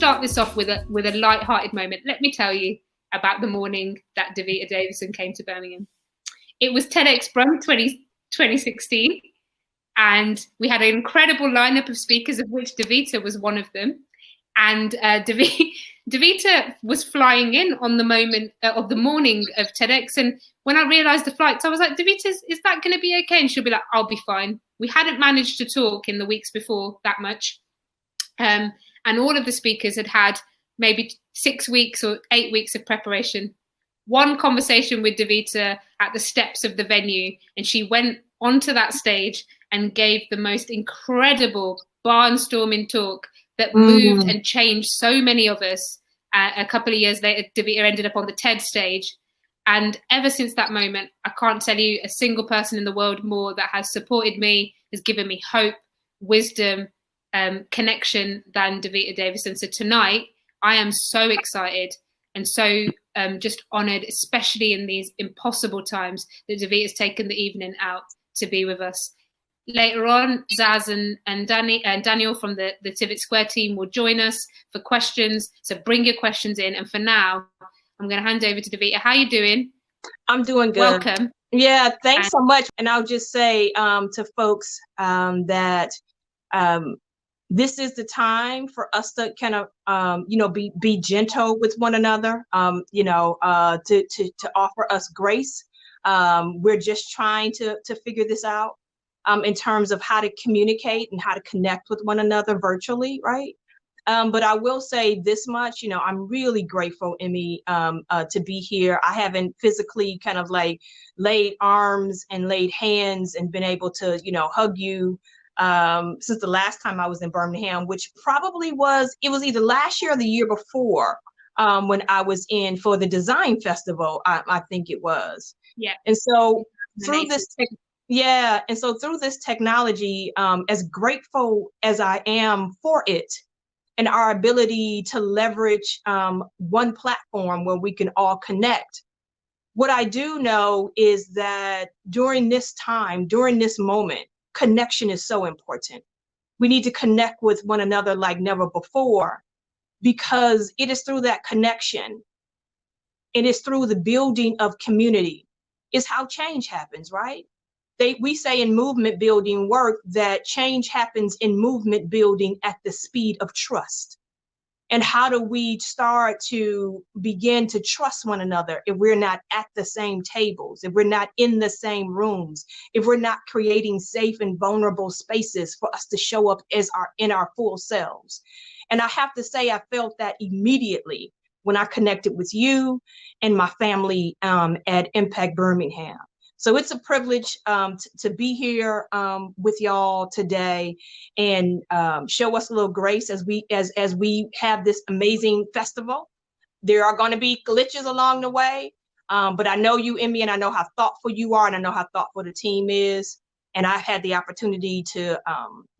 start this off with a light-hearted moment. Let me tell you about the morning that Devita Davison came to Birmingham. It was TEDx Brum 2016, and we had an incredible lineup of speakers, of which Devita was one of them. And Devita was flying in on the moment of the morning of TEDx. And when I realized the flights, I was like, Devita, is that going to be okay? And she'll be like, I'll be fine. We hadn't managed to talk in the weeks before that much. And all of the speakers had maybe 6 weeks or 8 weeks of preparation. One conversation with Devita at the steps of the venue, and she went onto that stage and gave the most incredible barnstorming talk that moved and changed so many of us. A couple of years later, Devita ended up on the TED stage. And ever since that moment, I can't tell you a single person in the world more that has supported me, has given me hope, wisdom, connection than Devita Davison. So tonight, I am so excited and so just honoured, especially in these impossible times, that Devita has taken the evening out to be with us. Later on, Zaz and Daniel from the Tivit Square team will join us for questions. So bring your questions in. And for now, I'm going to hand over to Devita. How are you doing? I'm doing good. Welcome. Yeah, thanks so much. And I'll just say to folks that this is the time for us to kind of, be gentle with one another, to offer us grace. We're just trying to figure this out in terms of how to communicate and how to connect with one another virtually, right? But I will say this much, I'm really grateful, Emmy, to be here. I haven't physically kind of like laid arms and laid hands and been able to, hug you since the last time I was in Birmingham, which probably it was either last year or the year before when I was in for the design festival, I think it was. Yeah. And so through this technology, as grateful as I am for it, and our ability to leverage one platform where we can all connect. What I do know is that during this time, during this moment, connection is so important. We need to connect with one another like never before, because it is through that connection, it is through the building of community, is how change happens, right? We say in movement building work that change happens in movement building at the speed of trust. And how do we start to begin to trust one another if we're not at the same tables, if we're not in the same rooms, if we're not creating safe and vulnerable spaces for us to show up in our full selves? And I have to say, I felt that immediately when I connected with you and my family at Impact Birmingham. So it's a privilege to be here with y'all today and show us a little grace as we have this amazing festival. There are going to be glitches along the way, but I know you, Emmy, and I know how thoughtful you are, and I know how thoughtful the team is. And I've had the opportunity to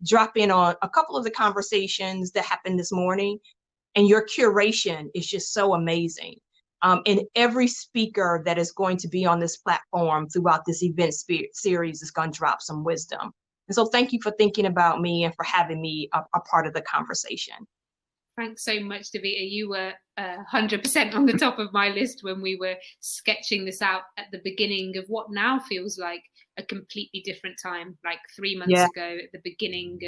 drop in on a couple of the conversations that happened this morning, and your curation is just so amazing. And every speaker that is going to be on this platform throughout this event series is going to drop some wisdom. And so thank you for thinking about me and for having me a part of the conversation. Thanks so much, Devita. You were 100% on the top of my list when we were sketching this out at the beginning of what now feels like a completely different time, like 3 months ago at the beginning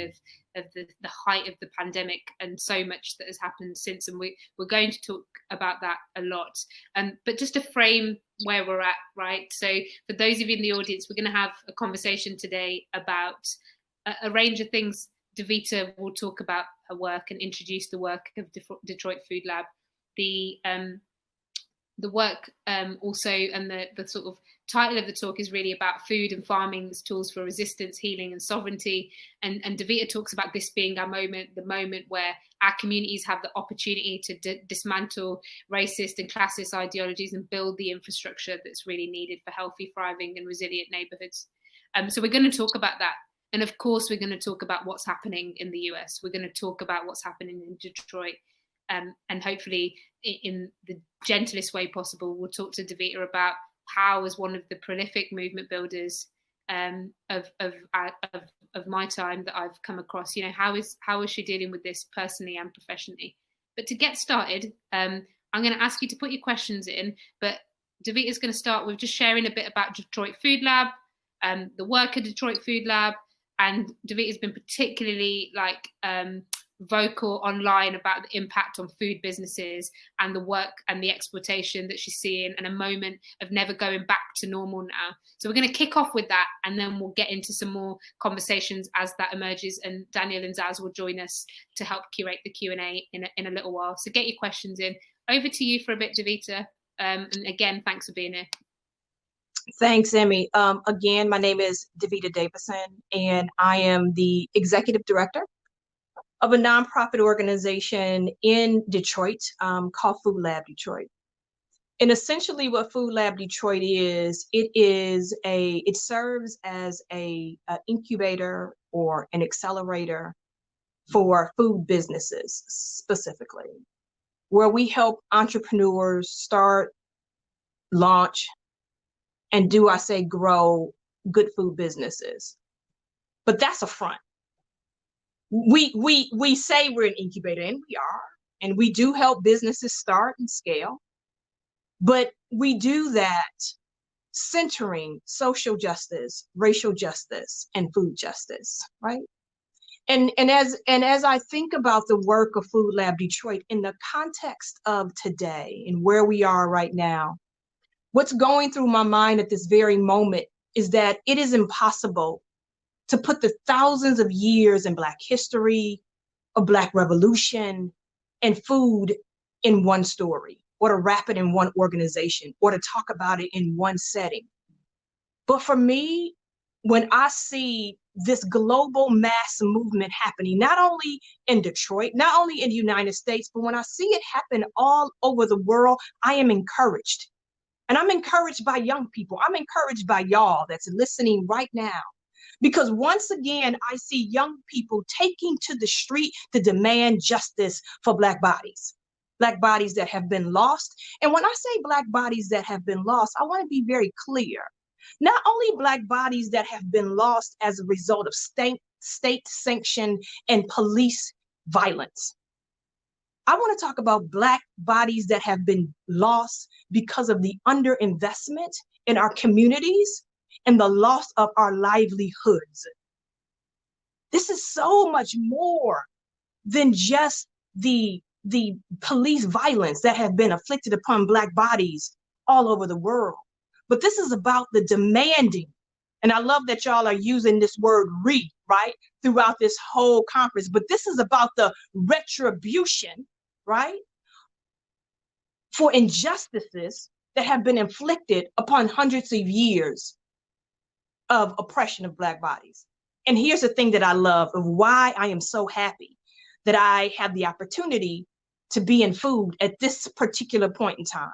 of the height of the pandemic, and so much that has happened since. And we're going to talk about that a lot. But just to frame where we're at, right? So for those of you in the audience, we're going to have a conversation today about a range of things. Devita will talk about her work and introduce the work of Detroit FoodLab. The work also, and the sort of title of the talk is really about food and farming as tools for resistance, healing and sovereignty. And Devita talks about this being our moment, the moment where our communities have the opportunity to dismantle racist and classist ideologies and build the infrastructure that's really needed for healthy, thriving and resilient neighborhoods. So we're going to talk about that. And of course, we're going to talk about what's happening in the US. We're going to talk about what's happening in Detroit. And hopefully, in the gentlest way possible, we'll talk to Devita about how, as one of the prolific movement builders of my time that I've come across, how is she dealing with this personally and professionally? But to get started, I'm going to ask you to put your questions in, but Devita's going to start with just sharing a bit about Detroit Food Lab, the work of Detroit Food Lab, and Devita's been particularly vocal online about the impact on food businesses and the work and the exploitation that she's seeing, and a moment of never going back to normal now. So we're going to kick off with that, and then we'll get into some more conversations as that emerges, and Daniel and Zaz will join us to help curate the Q&A in a little while. So get your questions in. Over to you for a bit, Devita. And again, thanks for being here. Thanks, Emmy. Again, my name is Devita Davison, and I am the Executive Director of a nonprofit organization in Detroit called FoodLab Detroit. And essentially what FoodLab Detroit is, it serves as a incubator or an accelerator for food businesses specifically, where we help entrepreneurs start, launch, and grow good food businesses. But that's a front. We say we're an incubator, and we are, and we do help businesses start and scale, but we do that centering social justice, racial justice, and food justice, right? And as I think about the work of FoodLab Detroit in the context of today and where we are right now, what's going through my mind at this very moment is that it is impossible to put the thousands of years in Black history, a Black revolution, and food in one story, or to wrap it in one organization, or to talk about it in one setting. But for me, when I see this global mass movement happening, not only in Detroit, not only in the United States, but when I see it happen all over the world, I am encouraged. And I'm encouraged by young people. I'm encouraged by y'all that's listening right now. Because once again, I see young people taking to the street to demand justice for Black bodies that have been lost. And when I say Black bodies that have been lost, I want to be very clear. Not only Black bodies that have been lost as a result of state-sanctioned and police violence. I want to talk about Black bodies that have been lost because of the underinvestment in our communities and the loss of our livelihoods. This is so much more than just the police violence that have been inflicted upon Black bodies all over the world. But this is about the demanding, and I love that y'all are using this word right, throughout this whole conference, but this is about the retribution, right, for injustices that have been inflicted upon hundreds of years of oppression of Black bodies. And here's the thing that I love of why I am so happy that I have the opportunity to be in food at this particular point in time,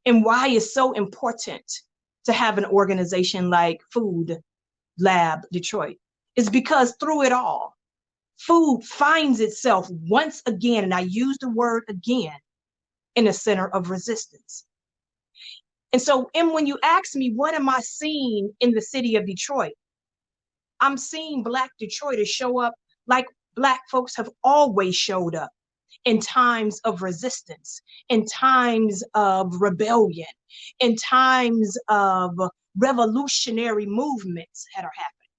and why it's so important to have an organization like FoodLab Detroit is because through it all, food finds itself once again, and I use the word again, in a center of resistance. And so, when you ask me, what am I seeing in the city of Detroit? I'm seeing Black Detroiters show up like Black folks have always showed up in times of resistance, in times of rebellion, in times of revolutionary movements that are happening.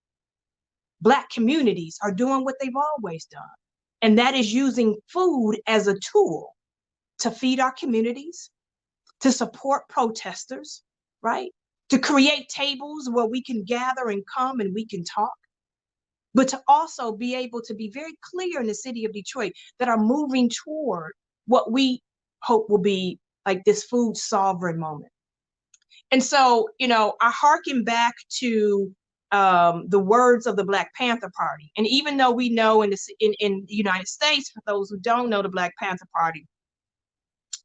Black communities are doing what they've always done, and that is using food as a tool to feed our communities, to support protesters, right? To create tables where we can gather and come and we can talk, but to also be able to be very clear in the city of Detroit that are moving toward what we hope will be like this food sovereign moment. And so, I hearken back to the words of the Black Panther Party. And even though we know in the United States, for those who don't know the Black Panther Party,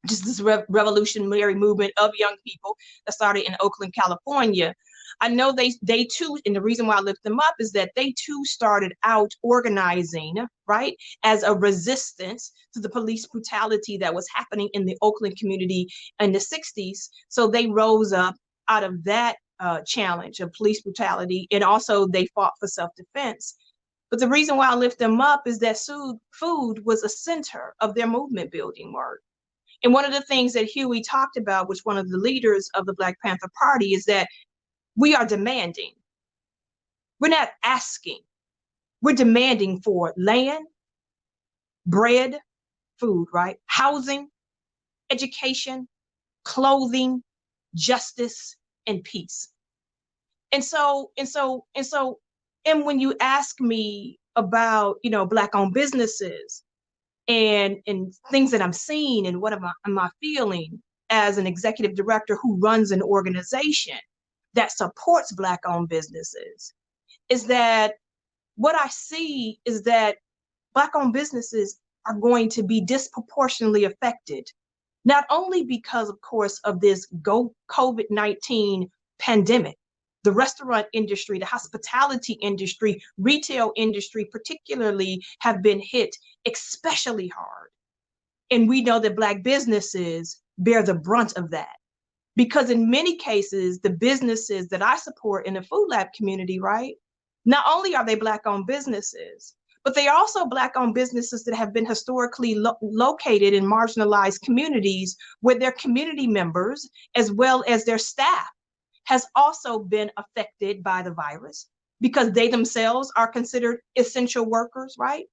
just this revolutionary movement of young people that started in Oakland, California, I know they too, and the reason why I lift them up is that they too started out organizing, right, as a resistance to the police brutality that was happening in the Oakland community in the 60s. So they rose up out of that challenge of police brutality, and also they fought for self-defense. But the reason why I lift them up is that food was a center of their movement building work. And one of the things that Huey talked about, which one of the leaders of the Black Panther Party, is that we are demanding. We're not asking. We're demanding for land, bread, food, right? Housing, education, clothing, justice, and peace. And when you ask me about, Black-owned businesses and things that I'm seeing and what am I feeling as an executive director who runs an organization that supports Black-owned businesses, is that what I see is that Black-owned businesses are going to be disproportionately affected, not only because, of course, of this COVID-19 pandemic. The restaurant industry, the hospitality industry, retail industry particularly have been hit especially hard. And we know that Black businesses bear the brunt of that. Because in many cases, the businesses that I support in the FoodLab community, right, not only are they Black-owned businesses, but they are also Black-owned businesses that have been historically located in marginalized communities where their community members, as well as their staff, has also been affected by the virus because they themselves are considered essential workers, right?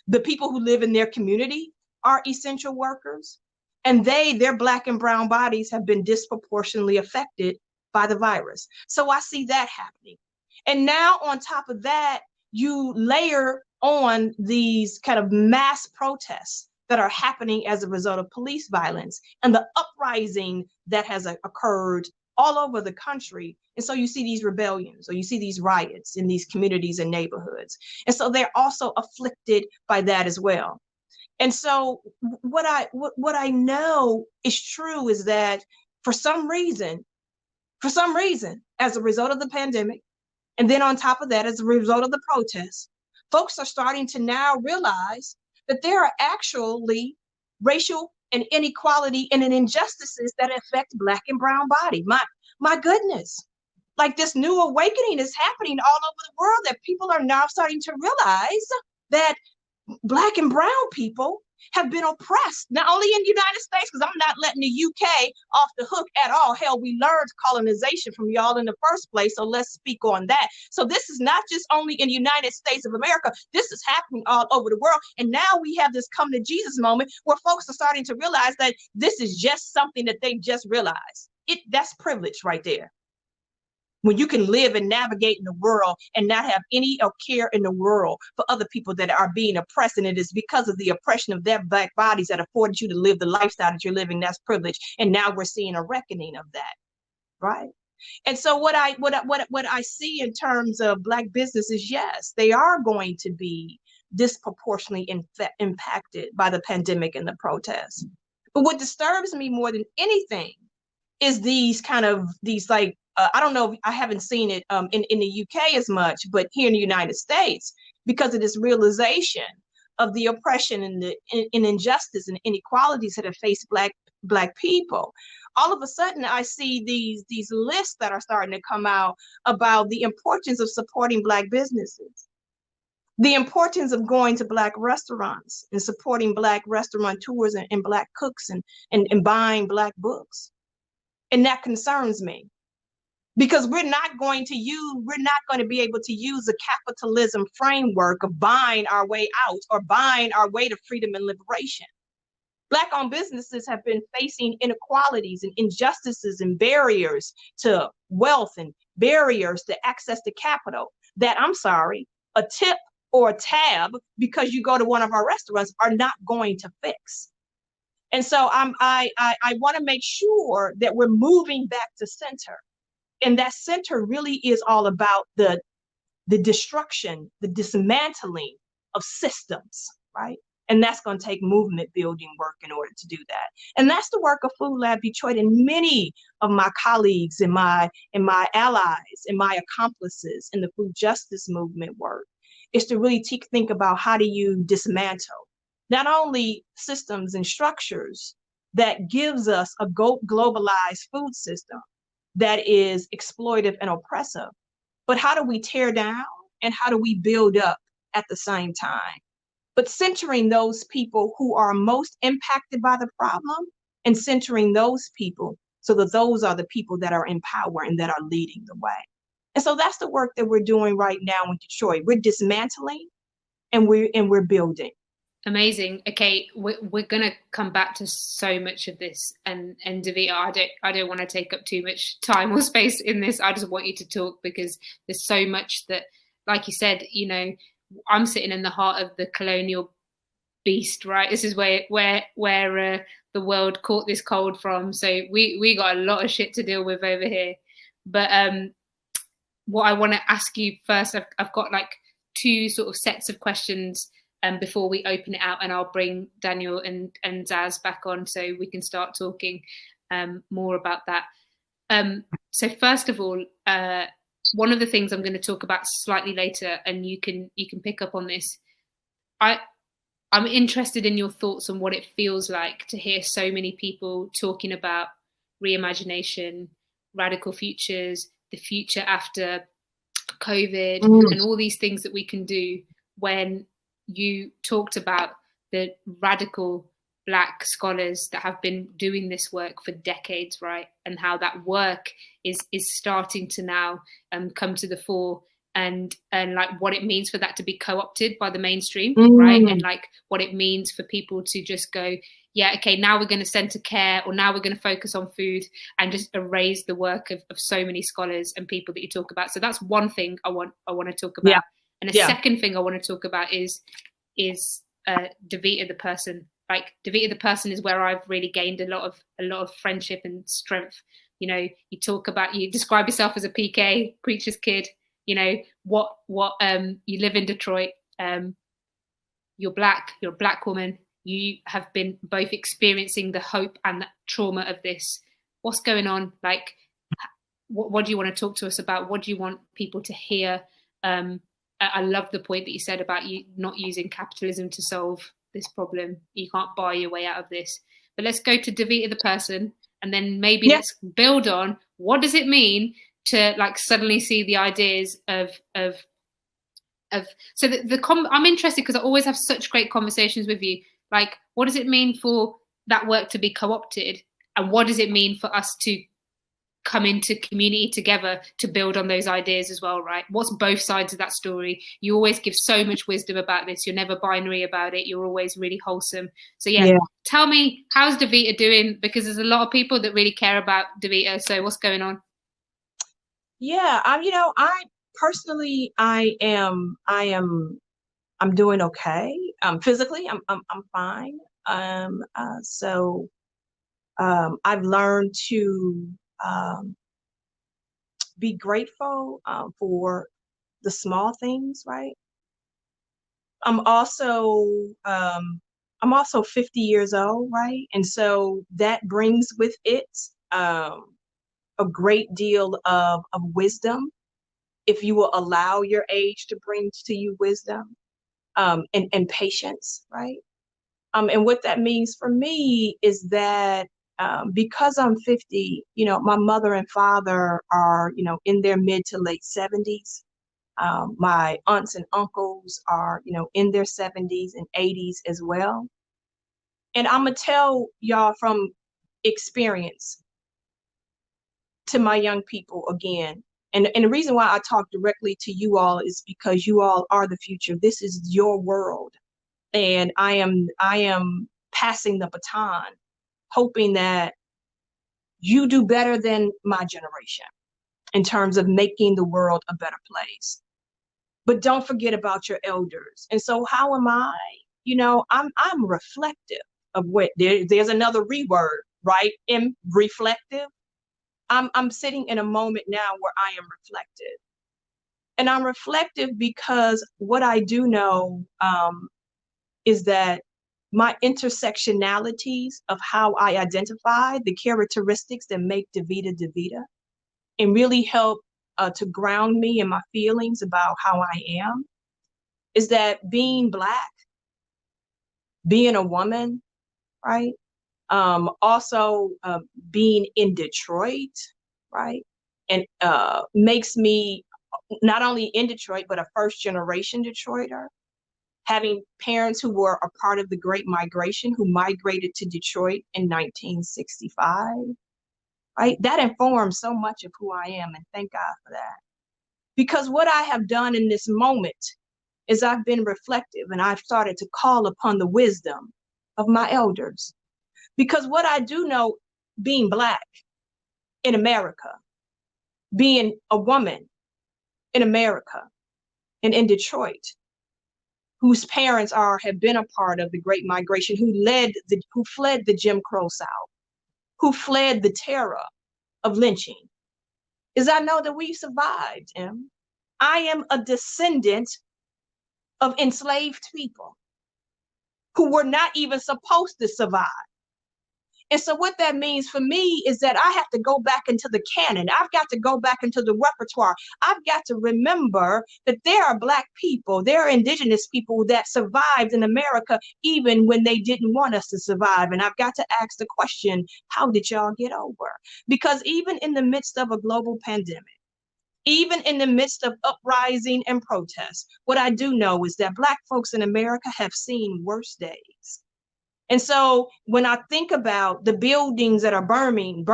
The people who live in their community are essential workers, and their Black and brown bodies have been disproportionately affected by the virus. So I see that happening. And now on top of that, you layer on these kind of mass protests that are happening as a result of police violence and the uprising that has occurred all over the country. And so you see these rebellions, or you see these riots in these communities and neighborhoods. And so they're also afflicted by that as well. And so what I know is true is that for some reason, as a result of the pandemic, and then on top of that, as a result of the protests, folks are starting to now realize that there are actually racial and inequality and injustices that affect Black and brown body. My goodness, like this new awakening is happening all over the world, that people are now starting to realize that Black and brown people have been oppressed, not only in the United States, because I'm not letting the UK off the hook at all. Hell, we learned colonization from y'all in the first place, so let's speak on that. So this is not just only in the United States of America, this is happening all over the world. And now we have this come to Jesus moment where folks are starting to realize that this is just something that they just realized. That's privilege right there. When you can live and navigate in the world and not have any care in the world for other people that are being oppressed, and it is because of the oppression of their Black bodies that afforded you to live the lifestyle that you're living, that's privilege. And now we're seeing a reckoning of that, right? And so what I see in terms of Black businesses, yes, they are going to be disproportionately impacted by the pandemic and the protests. But what disturbs me more than anything is these like, I don't know, I haven't seen it in the UK as much, but here in the United States, because of this realization of the oppression and the injustice and inequalities that have faced Black people, all of a sudden I see these lists that are starting to come out about the importance of supporting Black businesses, the importance of going to Black restaurants and supporting Black restaurateurs and Black cooks and buying Black books. And that concerns me. Because we're not going to be able to use a capitalism framework of buying our way out or buying our way to freedom and liberation. Black-owned businesses have been facing inequalities and injustices and barriers to wealth and barriers to access to capital that, I'm sorry, a tip or a tab because you go to one of our restaurants are not going to fix. And so I want to make sure that we're moving back to center. And that center really is all about the destruction, the dismantling of systems, right? And that's going to take movement building work in order to do that. And that's the work of FoodLab Detroit and many of my colleagues and my allies and my accomplices in the food justice movement work, is to really think about how do you dismantle not only systems and structures that gives us a globalized food system that is exploitive and oppressive, but how do we tear down and how do we build up at the same time, but centering those people who are most impacted by the problem and centering those people so that those are the people that are in power and that are leading the way. And so that's the work that we're doing right now in Detroit. We're dismantling and we're building. Amazing. Okay, we're gonna come back to so much of this, and Devita, I don't want to take up too much time or space in this. I just want you to talk because there's so much that, like you said, you know, I'm sitting in the heart of the colonial beast, right? This is where the world caught this cold from. So we got a lot of shit to deal with over here. But what I want to ask you first, I've got like two sort of sets of questions before we open it out, and I'll bring Daniel and Zaz back on so we can start talking more about that. So first of all, one of the things I'm going to talk about slightly later, and you can pick up on this. I'm interested in your thoughts on what it feels like to hear so many people talking about reimagination, radical futures, the future after COVID, and all these things that we can do, when you talked about the radical Black scholars that have been doing this work for decades, right? And how that work is starting to now come to the fore, and like what it means for that to be co-opted by the mainstream, right? And like what it means for people to just go, yeah, okay, now we're going to center care, or now we're going to focus on food, and just erase the work of so many scholars and people that you talk about. So that's one thing I want to talk about. Yeah. And a second thing I want to talk about is Devita the person. Like Devita the person is where I've really gained a lot of friendship and strength. You know, you describe yourself as a PK, preacher's kid. You know, what you live in Detroit. You're Black. You're a Black woman. You have been both experiencing the hope and the trauma of this. What's going on? Like, what do you want to talk to us about? What do you want people to hear? I love the point that you said about you not using capitalism to solve this problem. You can't buy your way out of this. But let's go to Devita the person, and then maybe let's build on what does it mean to like suddenly see the ideas of so I'm interested because I always have such great conversations with you. Like, what does it mean for that work to be co-opted, and what does it mean for us to come into community together to build on those ideas as well, right? What's both sides of that story? You always give so much wisdom about this. You're never binary about it. You're always really wholesome. So tell me, how's Devita doing? Because there's a lot of people that really care about Devita. So what's going on? Yeah, I personally, I'm doing okay. Physically, I'm fine. I've learned to be grateful for the small things, right? I'm also 50 years old, right? And so that brings with it a great deal of wisdom, if you will allow your age to bring to you wisdom and patience, right? And what that means for me is that because I'm 50, my mother and father are, in their mid to late 70s. My aunts and uncles are, in their 70s and 80s as well. And I'm going to tell y'all from experience to my young people again. And the reason why I talk directly to you all is because you all are the future. This is your world. And I am passing the baton, hoping that you do better than my generation in terms of making the world a better place. But don't forget about your elders. And so how am I? I'm reflective of what there's another reword, right? Reflective. I'm sitting in a moment now where I am reflective. And I'm reflective because what I do know is that my intersectionalities of how I identify, the characteristics that make Devita Devita, and really help to ground me in my feelings about how I am, is that being Black, being a woman, right? Also being in Detroit, right? And makes me not only in Detroit, but a first generation Detroiter. having parents who were a part of the Great Migration, who migrated to Detroit in 1965, right? That informs so much of who I am, and thank God for that. Because what I have done in this moment is I've been reflective, and I've started to call upon the wisdom of my elders. Because what I do know, being Black in America, being a woman in America and in Detroit, whose parents have been a part of the Great Migration, who fled the Jim Crow South, who fled the terror of lynching, is I know that we survived, Em. I am a descendant of enslaved people who were not even supposed to survive. And so what that means for me is that I have to go back into the canon. I've got to go back into the repertoire. I've got to remember that there are Black people, there are indigenous people that survived in America even when they didn't want us to survive. And I've got to ask the question, how did y'all get over? Because even in the midst of a global pandemic, even in the midst of uprising and protest, what I do know is that Black folks in America have seen worse days. And so when I think about the buildings that are burning,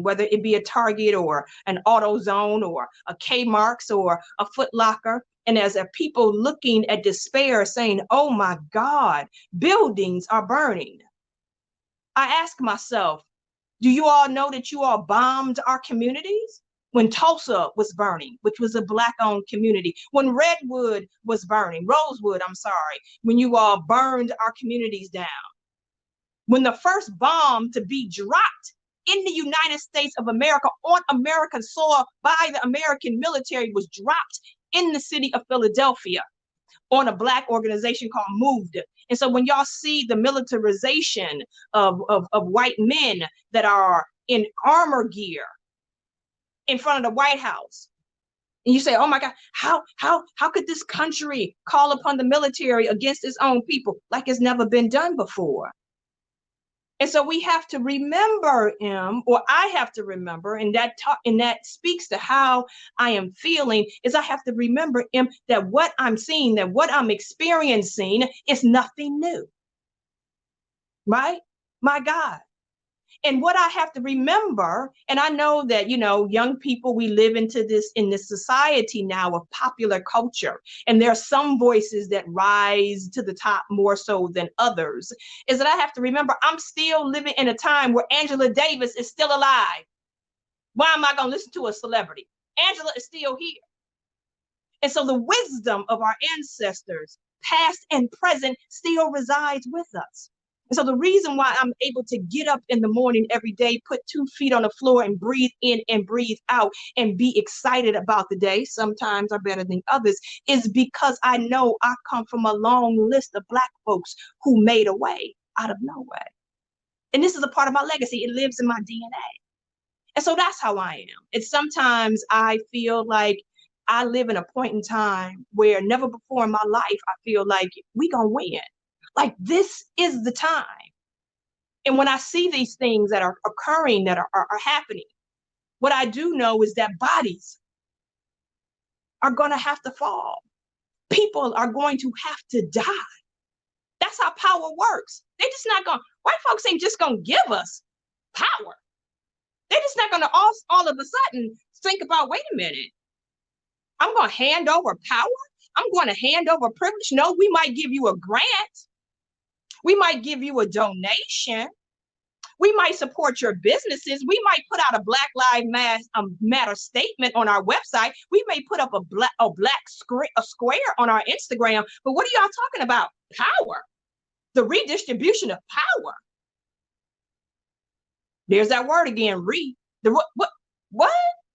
whether it be a Target or an AutoZone or a Kmart's or a Foot Locker, and as a people looking at despair saying, oh my God, buildings are burning, I ask myself, do you all know that you all bombed our communities? When Tulsa was burning, which was a Black-owned community, when Rosewood, when you all burned our communities down. When the first bomb to be dropped in the United States of America on American soil by the American military was dropped in the city of Philadelphia on a Black organization called Moved. And so when y'all see the militarization of white men that are in armor gear in front of the White House, and you say, oh my God, how could this country call upon the military against its own people like it's never been done before? And so we have to remember, or I have to remember, and that speaks to how I am feeling, is I have to remember, that what I'm seeing, that what I'm experiencing is nothing new, right? My God. And what I have to remember, and I know that, young people, we live in this society now of popular culture, and there are some voices that rise to the top more so than others, is that I have to remember I'm still living in a time where Angela Davis is still alive. Why am I going to listen to a celebrity? Angela is still here. And so the wisdom of our ancestors, past and present, still resides with us. And so the reason why I'm able to get up in the morning every day, put 2 feet on the floor and breathe in and breathe out and be excited about the day, sometimes are better than others, is because I know I come from a long list of Black folks who made a way out of no way. And this is a part of my legacy. It lives in my DNA. And so that's how I am. And sometimes I feel like I live in a point in time where never before in my life, I feel like we gonna win. Like this is the time. And when I see these things that are occurring, that are happening, what I do know is that bodies are going to have to fall. People are going to have to die. That's how power works. They're just not going, white folks ain't just going to give us power. They're just not going to all of a sudden think about, wait a minute, I'm going to hand over power. I'm going to hand over privilege. No, we might give you a grant. We might give you a donation. We might support your businesses. We might put out a Black Lives Matter statement on our website. We may put up a square on our Instagram. But what are y'all talking about? Power. The redistribution of power. There's that word again, what?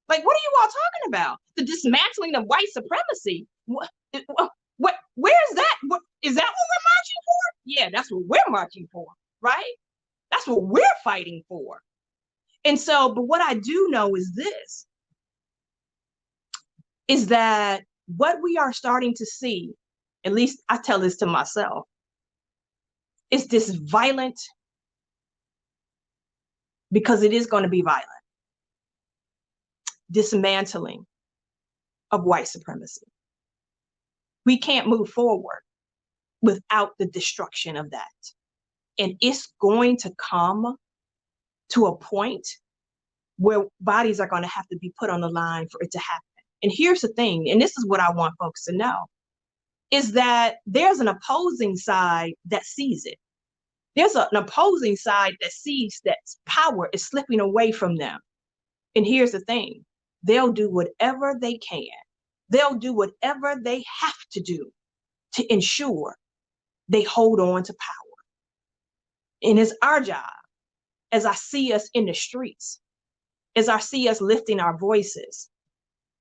Like, what are you all talking about? The dismantling of white supremacy. What? Where's that? Is that what we're marching for? Yeah, that's what we're marching for, right? That's what we're fighting for. And so, but what I do know is this, is that what we are starting to see, at least I tell this to myself, is this violent, because it is going to be violent, dismantling of white supremacy. We can't move forward without the destruction of that. And it's going to come to a point where bodies are going to have to be put on the line for it to happen. And here's the thing, and this is what I want folks to know, is that there's an opposing side that sees it. There's an opposing side that sees that power is slipping away from them. And here's the thing, they'll do whatever they can. They'll do whatever they have to do to ensure they hold on to power. And it's our job, as I see us in the streets, as I see us lifting our voices,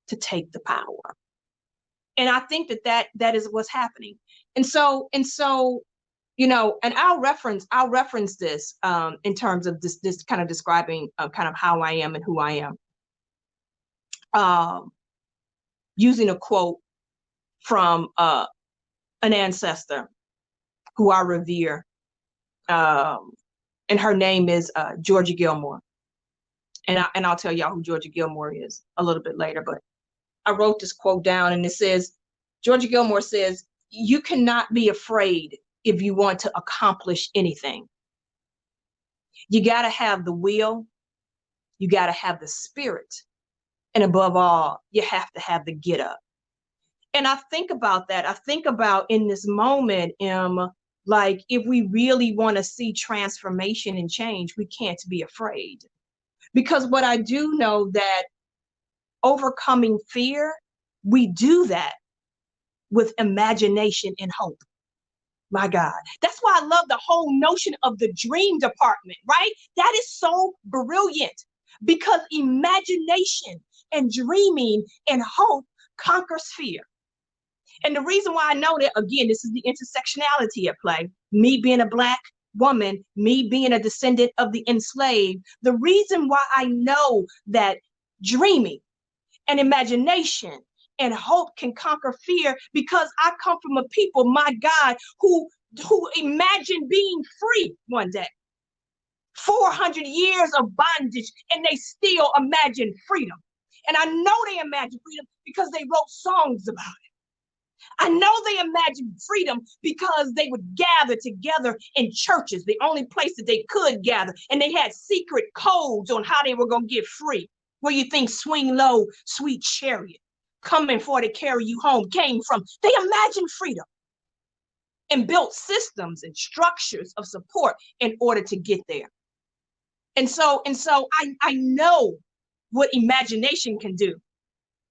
to take the power. And I think that is what's happening. And so, you know, and I'll reference this in terms of this kind of describing kind of how I am and who I am, using a quote from an ancestor who I revere, and her name is Georgia Gilmore. And I'll tell y'all who Georgia Gilmore is a little bit later, but I wrote this quote down, and it says, Georgia Gilmore says, "You cannot be afraid if you want to accomplish anything. You got to have the will, you got to have the spirit, and above all, you have to have the get up." And I think about that. I think about in this moment, like if we really want to see transformation and change, we can't be afraid. Because what I do know that overcoming fear, we do that with imagination and hope. My God, that's why I love the whole notion of the dream department, right? That is so brilliant, because imagination and dreaming and hope conquers fear. And the reason why I know that, again, this is the intersectionality at play. Me being a Black woman, me being a descendant of the enslaved, the reason why I know that dreaming and imagination and hope can conquer fear, because I come from a people, my God, who imagined being free one day. 400 years of bondage, and they still imagine freedom. And I know they imagine freedom because they wrote songs about it. I know they imagined freedom because they would gather together in churches, the only place that they could gather. And they had secret codes on how they were going to get free. Where you think "Swing Low, Sweet Chariot, coming for to carry you home" came from. They imagined freedom and built systems and structures of support in order to get there. And so I know what imagination can do,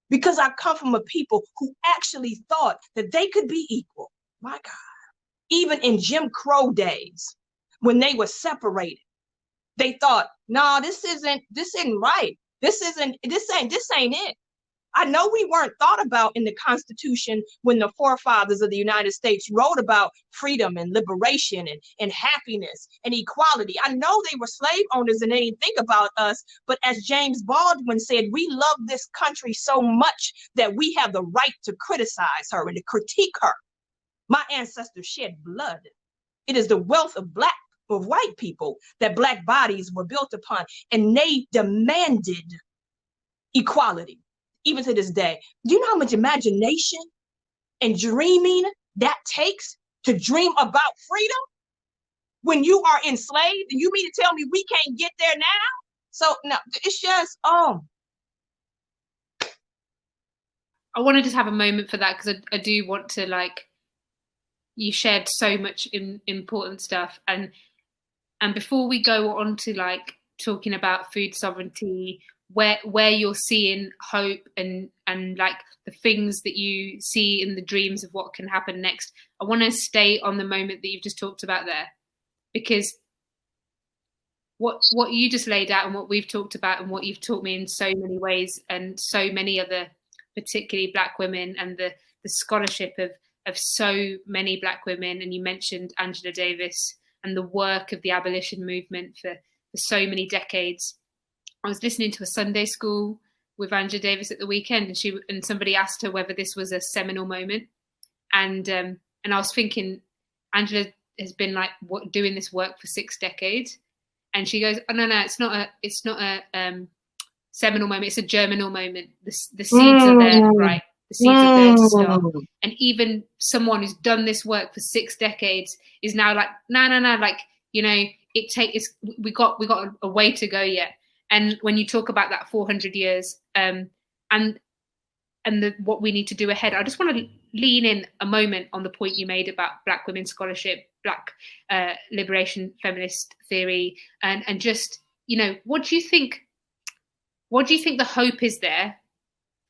because I come from a people who actually thought that they could be equal. My God, even in Jim Crow days, when they were separated, they thought, no, this isn't right. This ain't it. I know we weren't thought about in the Constitution when the forefathers of the United States wrote about freedom and liberation and happiness and equality. I know they were slave owners and they didn't think about us. But as James Baldwin said, we love this country so much that we have the right to criticize her and to critique her. My ancestors shed blood. It is the wealth of white people that Black bodies were built upon, and they demanded equality. Even to this day, do you know how much imagination and dreaming that takes to dream about freedom when you are enslaved? And you mean to tell me we can't get there now? So no, it's just, I want to just have a moment for that, because I do want to, like, you shared so much important stuff. And before we go on to like talking about food sovereignty, where you're seeing hope and like the things that you see in the dreams of what can happen next, I want to stay on the moment that you've just talked about there, because what you just laid out and what we've talked about and what you've taught me in so many ways, and so many other, particularly Black women, and the scholarship of so many Black women. And you mentioned Angela Davis and the work of the abolition movement for so many decades. I was listening to a Sunday school with Angela Davis at the weekend, and somebody asked her whether this was a seminal moment, and I was thinking, Angela has been like doing this work for 6 decades, and she goes, "Oh no, it's not a seminal moment. It's a germinal moment. The seeds are there, right? the seeds are there to start. And even someone who's done this work for 6 decades is now like, no, like, you know, we got a way to go yet. And when you talk about that 400 years and what we need to do ahead, I just want to lean in a moment on the point you made about Black women's scholarship, Black liberation, feminist theory, and just, you know, what do you think the hope is there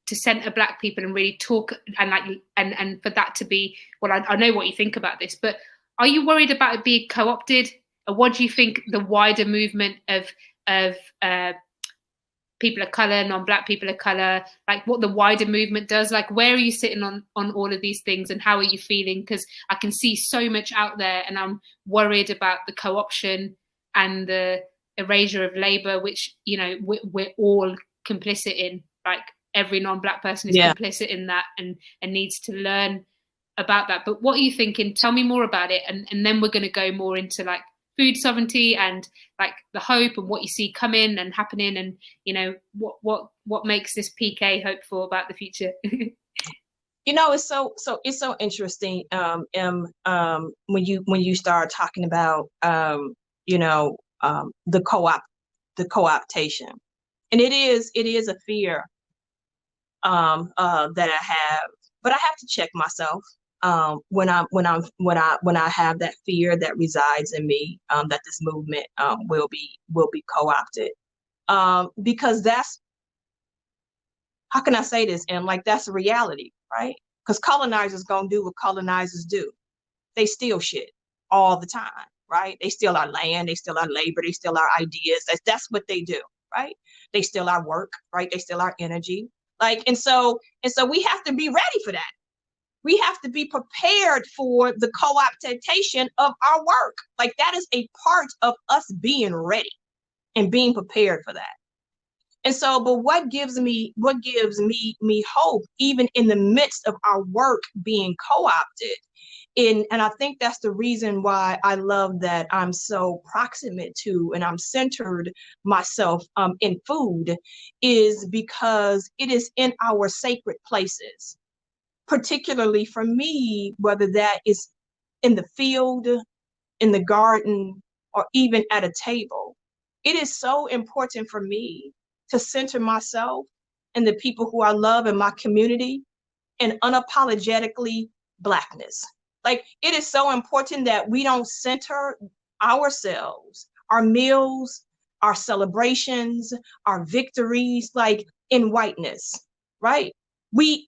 to center Black people and really talk and for that to be, well, I know what you think about this, but are you worried about it being co-opted? Or what do you think the wider movement of people of color, non-Black people of color, like what the wider movement does? Like, where are you sitting on all of these things, and how are you feeling? Because I can see so much out there, and I'm worried about the co-option and the erasure of labor, which, you know, we're all complicit in. Like, every non-Black person is complicit in that and needs to learn about that. But what are you thinking? Tell me more about it, and then we're going to go more into like food sovereignty and like the hope and what you see coming and happening, and, you know, what makes this PK hopeful about the future. You know, it's so interesting when you start talking about the co-optation, and it is a fear that I have, but I have to check myself when I have that fear that resides in me, that this movement will be co-opted, because that's, how can I say this? And like, that's a reality, right? Because colonizers gonna do what colonizers do. They steal shit all the time, right? They steal our land, they steal our labor, they steal our ideas. That's what they do, right? They steal our work, right? They steal our energy. Like, and so we have to be ready for that. We have to be prepared for the co-optation of our work. Like, that is a part of us being ready and being prepared for that. And so, but what gives me hope, even in the midst of our work being co-opted, and I think that's the reason why I love that I'm so proximate to and I'm centered myself in food, is because it is in our sacred places, particularly for me, whether that is in the field, in the garden, or even at a table. It is so important for me to center myself and the people who I love in my community in unapologetically Blackness. Like, it is so important that we don't center ourselves, our meals, our celebrations, our victories, like, in whiteness, right? We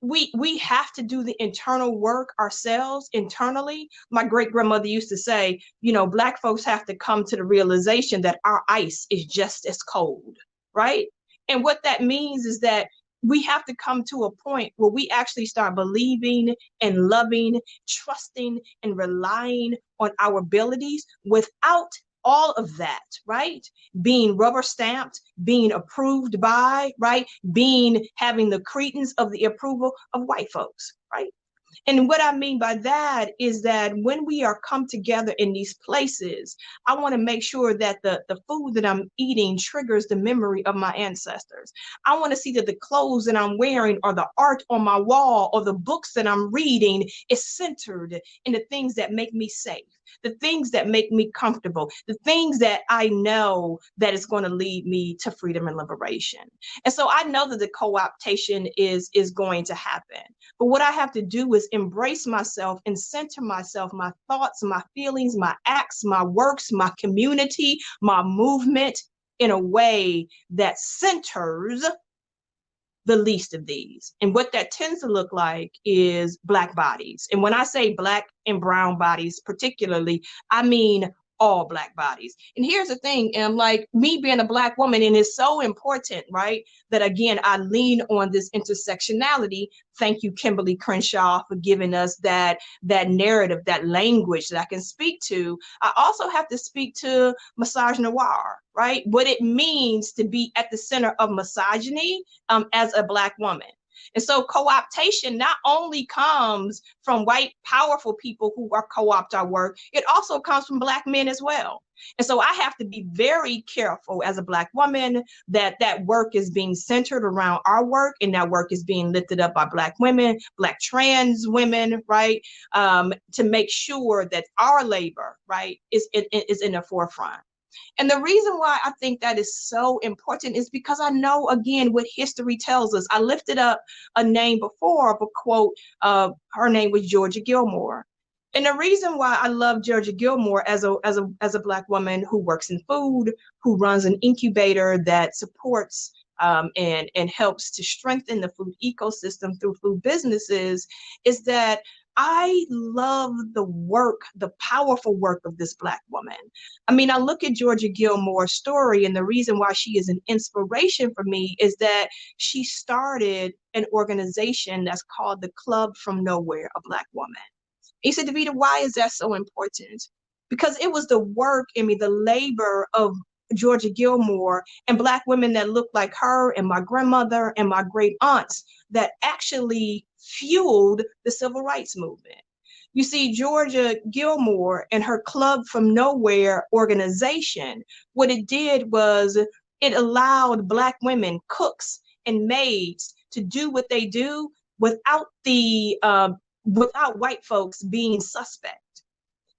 have to do the internal work ourselves internally. My great grandmother used to say, you know, Black folks have to come to the realization that our ice is just as cold, right? And what that means is that we have to come to a point where we actually start believing and loving, trusting, and relying on our abilities without all of that, right? Being rubber stamped, being approved by, right? Having the credence of the approval of white folks, right? And what I mean by that is that when we are come together in these places, I want to make sure that the food that I'm eating triggers the memory of my ancestors. I want to see that the clothes that I'm wearing, or the art on my wall, or the books that I'm reading is centered in the things that make me safe, the things that make me comfortable, the things that I know that is going to lead me to freedom and liberation. And so I know that the co-optation is going to happen. But what I have to do is embrace myself and center myself, my thoughts, my feelings, my acts, my works, my community, my movement, in a way that centers the least of these. And what that tends to look like is Black bodies. And when I say Black and brown bodies particularly, I mean all Black bodies. And here's the thing, and like, me being a Black woman, and it's so important, right, that again, I lean on this intersectionality. Thank you, Kimberly Crenshaw, for giving us that narrative, that language that I can speak to. I also have to speak to misogynoir, right? What it means to be at the center of misogyny as a Black woman. And so co-optation not only comes from white powerful people who are co-opt our work, it also comes from Black men as well. And so I have to be very careful as a Black woman that that work is being centered around our work, and that work is being lifted up by Black women, Black trans women, right? To make sure that our labor, right, is in the forefront. And the reason why I think that is so important is because I know, again, what history tells us. I lifted up a name before of a quote. Her name was Georgia Gilmore. And the reason why I love Georgia Gilmore as a Black woman who works in food, who runs an incubator that supports and helps to strengthen the food ecosystem through food businesses, is that I love the work, the powerful work of this Black woman. I mean, I look at Georgia Gilmore's story, and the reason why she is an inspiration for me is that she started an organization that's called the Club from Nowhere, a Black woman. He said, Devita, why is that so important? Because it was the work, the labor of Georgia Gilmore and Black women that looked like her and my grandmother and my great aunts that actually fueled the civil rights movement. You see, Georgia Gilmore and her Club from Nowhere organization, what it did was it allowed Black women, cooks and maids, to do what they do without white folks being suspect.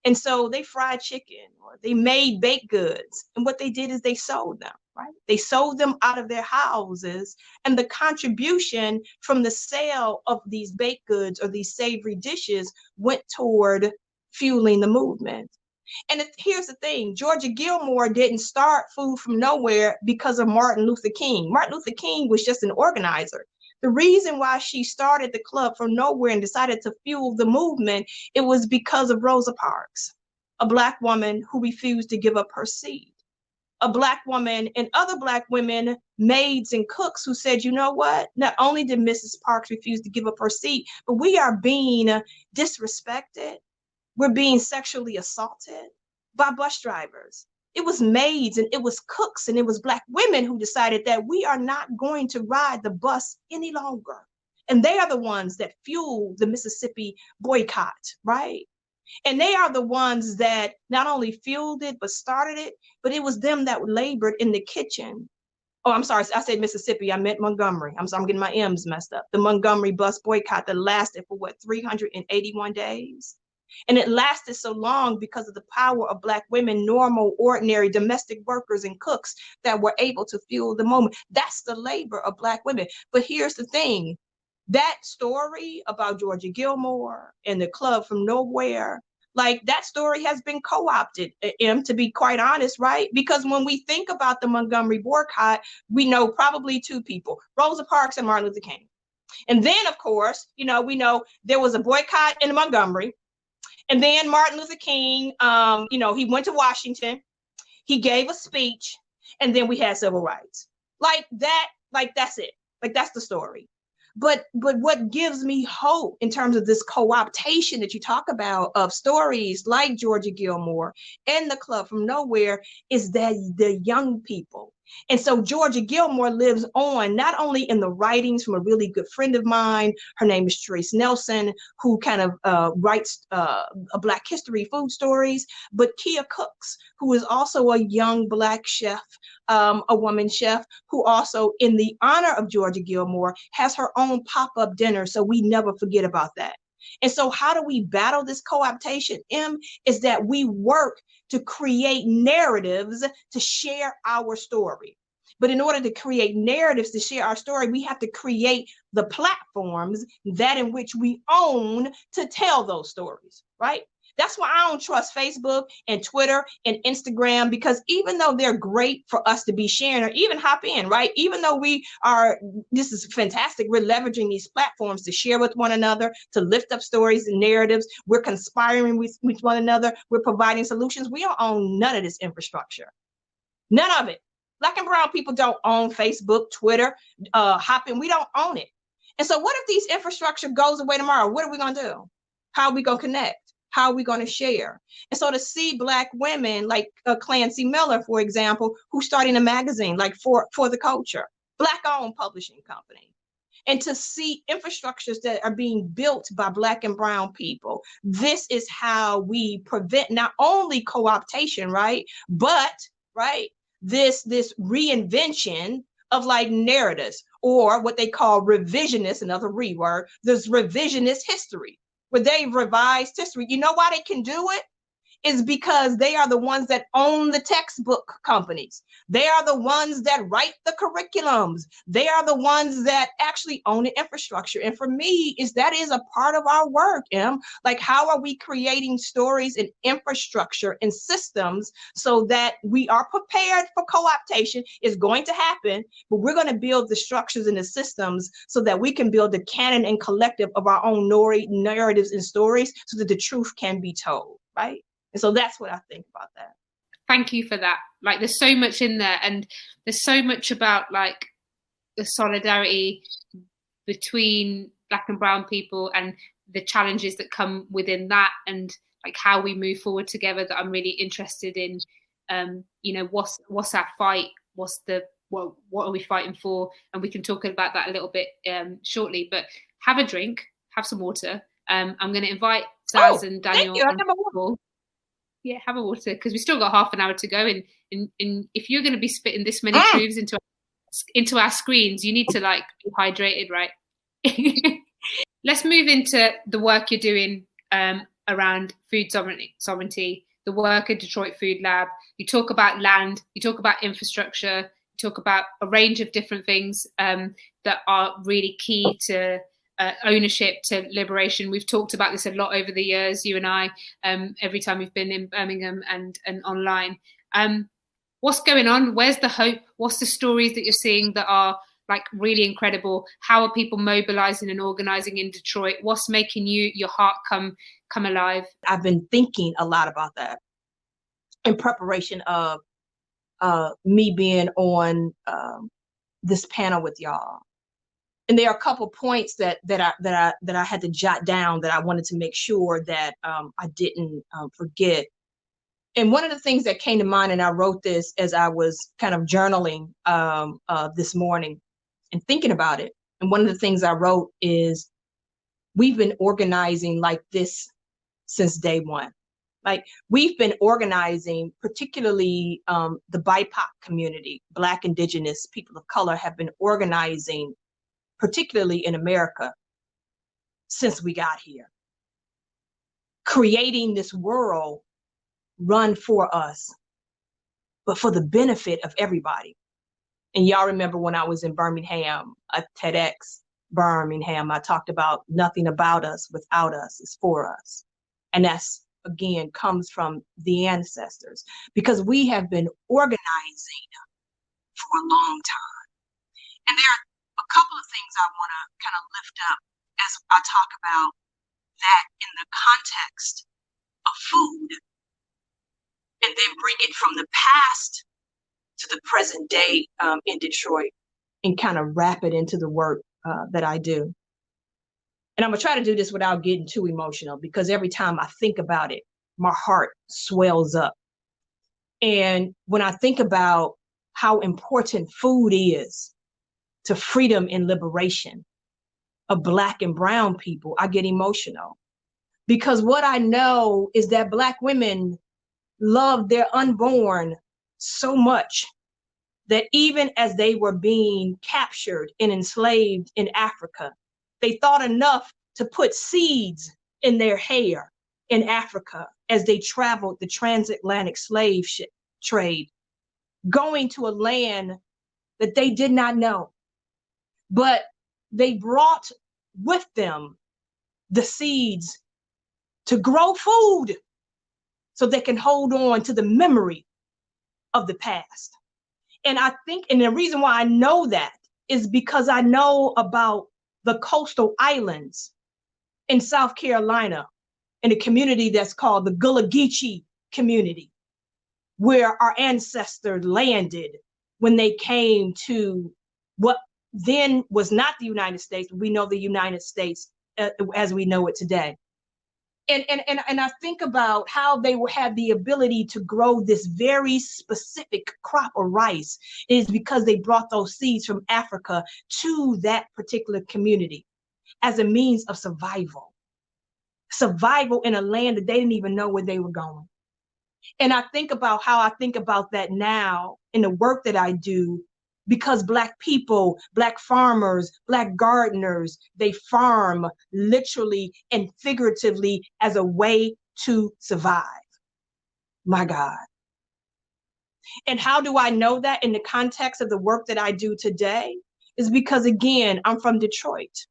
And so they fried chicken or they made baked goods. And what they did is they sold them, right? They sold them out of their houses. And the contribution from the sale of these baked goods or these savory dishes went toward fueling the movement. And here's the thing, Georgia Gilmore didn't start Food from Nowhere because of Martin Luther King. Martin Luther King was just an organizer. The reason why she started the Club from Nowhere and decided to fuel the movement, it was because of Rosa Parks, a Black woman who refused to give up her seat. A Black woman and other Black women, maids and cooks, who said, you know what? Not only did Mrs. Parks refuse to give up her seat, but we are being disrespected. We're being sexually assaulted by bus drivers. It was maids and it was cooks and it was Black women who decided that we are not going to ride the bus any longer. And they are the ones that fueled the Mississippi boycott, right? And they are the ones that not only fueled it, but started it, but it was them that labored in the kitchen. Oh, I'm sorry, I said Mississippi, I meant Montgomery. I'm getting my M's messed up. The Montgomery bus boycott that lasted for 381 days? And it lasted so long because of the power of Black women, normal, ordinary domestic workers and cooks that were able to fuel the moment. That's the labor of Black women. But here's the thing, that story about Georgia Gilmore and the Club from Nowhere, like that story has been co-opted, to be quite honest, right? Because when we think about the Montgomery boycott, we know probably two people, Rosa Parks and Martin Luther King. And then, of course, we know there was a boycott in Montgomery. And then Martin Luther King, he went to Washington, he gave a speech, and then we had civil rights. That's it. That's the story. But what gives me hope in terms of this co-optation that you talk about of stories like Georgia Gilmore and the Club from Nowhere is that the young people. And so Georgia Gilmore lives on not only in the writings from a really good friend of mine, her name is Trace Nelson, who kind of writes Black history food stories, but Kia Cooks, who is also a young Black chef, a woman chef, who also, in the honor of Georgia Gilmore, has her own pop-up dinner, so we never forget about that. And so how do we battle this co-optation, is that we work to create narratives to share our story. But in order to create narratives to share our story, we have to create the platforms that in which we own to tell those stories, right? That's why I don't trust Facebook and Twitter and Instagram, because even though they're great for us to be sharing or even hop in, right? Even though this is fantastic, we're leveraging these platforms to share with one another, to lift up stories and narratives. We're conspiring with one another. We're providing solutions. We don't own none of this infrastructure. None of it. Black and brown people don't own Facebook, Twitter, hopping. We don't own it. And so what if these infrastructure goes away tomorrow? What are we going to do? How are we going to connect? How are we going to share? And so to see Black women like Clancy Miller, for example, who's starting a magazine like for the Culture, Black-owned publishing company. and to see infrastructures that are being built by Black and brown people. This is how we prevent not only co-optation, right, but this reinvention of like narratives, or what they call revisionist, another reword, this revisionist history, where they revised history. You know why they can do it? Is because they are the ones that own the textbook companies. They are the ones that write the curriculums. They are the ones that actually own the infrastructure. And for me, that is a part of our work, Em. Like, how are we creating stories and infrastructure and systems so that we are prepared for co-optation? It's going to happen, but we're going to build the structures and the systems so that we can build the canon and collective of our own narratives and stories so that the truth can be told, right? And so that's what I think about that. Thank you for that. Like, there's so much in there, and there's so much about like the solidarity between Black and brown people and the challenges that come within that, and like how we move forward together, that I'm really interested in. You know, what's our fight? What are we fighting for? And we can talk about that a little bit shortly. But have a drink, have some water. I'm going to invite Zaz and Daniel. Thank you. Yeah, have a water, because we still got half an hour to go. And if you're going to be spitting this many truths into our screens, you need to like be hydrated, right? Let's move into the work you're doing around food sovereignty, the work at Detroit Food Lab. You talk about land, you talk about infrastructure, you talk about a range of different things that are really key to ownership, to liberation. We've talked about this a lot over the years, you and I, every time we've been in Birmingham and online. What's going on? Where's the hope? What's the stories that you're seeing that are like really incredible? How are people mobilizing and organizing in Detroit? What's making your heart come alive? I've been thinking a lot about that in preparation of me being on this panel with y'all. And there are a couple points that I had to jot down that I wanted to make sure that I didn't forget. And one of the things that came to mind, and I wrote this as I was kind of journaling this morning and thinking about it. And one of the things I wrote is, we've been organizing like this since day one. Like, we've been organizing, particularly the BIPOC community, Black, Indigenous, people of color, have been organizing, particularly in America, since we got here, creating this world run for us, but for the benefit of everybody. And y'all remember when I was in Birmingham, at TEDx Birmingham, I talked about nothing about us without us is for us. And that's, again, comes from the ancestors, because we have been organizing for a long time. And there are a couple of things I want to kind of lift up as I talk about that in the context of food, and then bring it from the past to the present day in Detroit, and kind of wrap it into the work that I do. And I'm gonna try to do this without getting too emotional, because every time I think about it, my heart swells up. And when I think about how important food is to freedom and liberation of Black and brown people, I get emotional. Because what I know is that Black women love their unborn so much that even as they were being captured and enslaved in Africa, they thought enough to put seeds in their hair in Africa as they traveled the transatlantic slave trade, going to a land that they did not know. But they brought with them the seeds to grow food so they can hold on to the memory of the past. And I think, and the reason why I know that is because I know about the coastal islands in South Carolina, in a community that's called the Gullah Geechee community, where our ancestors landed when they came to what then was not the United States, but we know the United States as we know it today. And I think about how they had the ability to grow this very specific crop of rice. It is because they brought those seeds from Africa to that particular community as a means of survival. Survival in a land that they didn't even know where they were going. And I think about how I think about that now in the work that I do, because Black people, Black farmers, Black gardeners, they farm literally and figuratively as a way to survive. My God. And how do I know that in the context of the work that I do today? Is because, again, I'm from Detroit,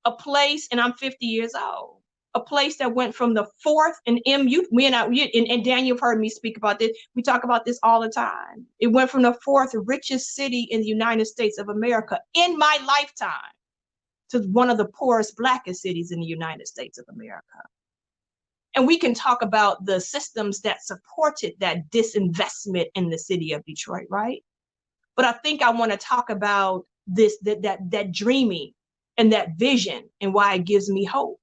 a place, and I'm 50 years old, a place that went from the fourth, and and Daniel heard me speak about this. We talk about this all the time. It went from the fourth richest city in the United States of America in my lifetime to one of the poorest, Blackest cities in the United States of America. And we can talk about the systems that supported that disinvestment in the city of Detroit, right? But I think I want to talk about this, that dreaming and that vision, and why it gives me hope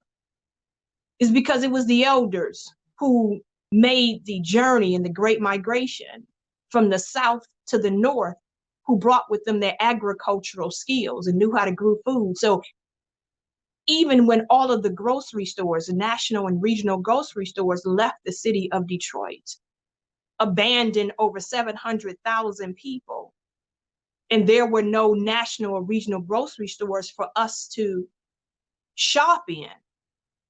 is because it was the elders who made the journey in the Great Migration from the South to the North, who brought with them their agricultural skills and knew how to grow food. So even when all of the grocery stores, the national and regional grocery stores, left the city of Detroit, abandoned over 700,000 people, and there were no national or regional grocery stores for us to shop in.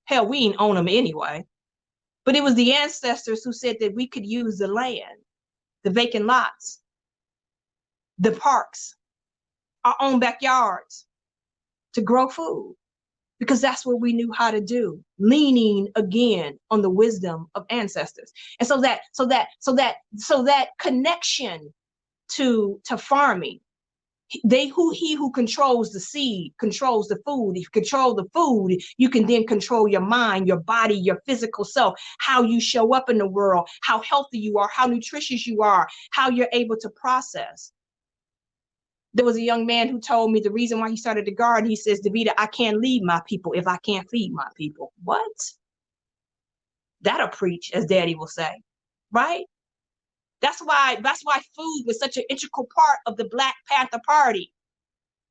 Hell, we didn't own them anyway. But it was the ancestors who said that we could use the land, the vacant lots, the parks, our own backyards to grow food, because that's what we knew how to do, leaning again on the wisdom of ancestors. And so that connection to farming, he who controls the seed controls the food. If you control the food, you can then control your mind, your body, your physical self, how you show up in the world, how healthy you are, how nutritious you are, how you're able to process. There was a young man who told me the reason why he started the garden. He says, Devita, I can't lead my people if I can't feed my people. What? That'll preach, as Daddy will say, right? That's why food was such an integral part of the Black Panther Party.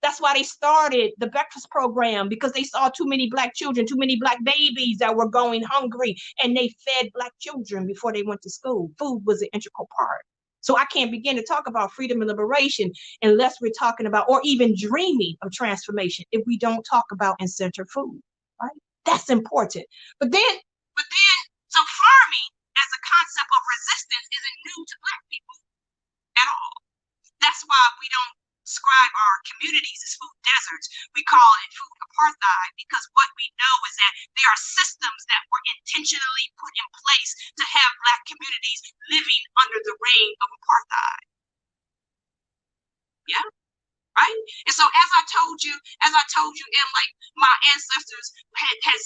That's why they started the breakfast program, because they saw too many Black children, too many Black babies that were going hungry, and they fed Black children before they went to school. Food was an integral part. So I can't begin to talk about freedom and liberation unless we're talking about, or even dreaming of transformation, if we don't talk about and center food, right? That's important. But then, so farming as a concept of resistance isn't new to Black people at all. That's why we don't describe our communities as food deserts. We call it food apartheid, because what we know is that there are systems that were intentionally put in place to have Black communities living under the reign of apartheid. Yeah. Right? And so as I told you, and like my ancestors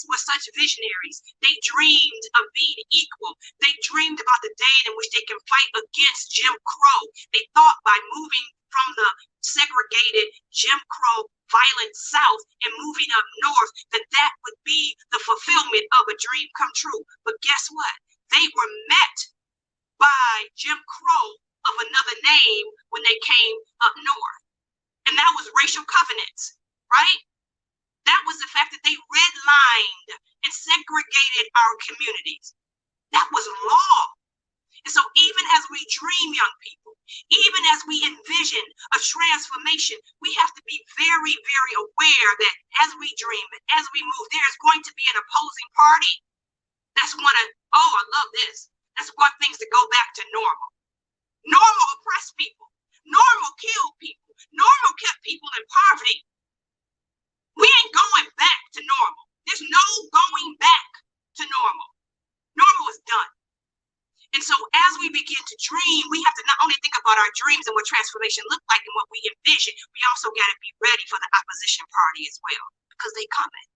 were such visionaries. They dreamed of being equal. They dreamed about the day in which they can fight against Jim Crow. They thought by moving from the segregated Jim Crow violent South and moving up north, that would be the fulfillment of a dream come true. But guess what? They were met by Jim Crow of another name when they came up north. And that was racial covenants, right? That was the fact that they redlined and segregated our communities. That was law. And so even as we dream, young people, even as we envision a transformation, we have to be very, very aware that as we dream, as we move, there's going to be an opposing party that's going to, oh, I love this. That's want things to go back to normal. Normal oppressed people. Normal killed people. Normal kept people in poverty. We ain't going back to normal. There's no going back to normal. Normal is done. And so as we begin to dream, we have to not only think about our dreams and what transformation look like and what we envision, we also got to be ready for the opposition party as well, because they coming.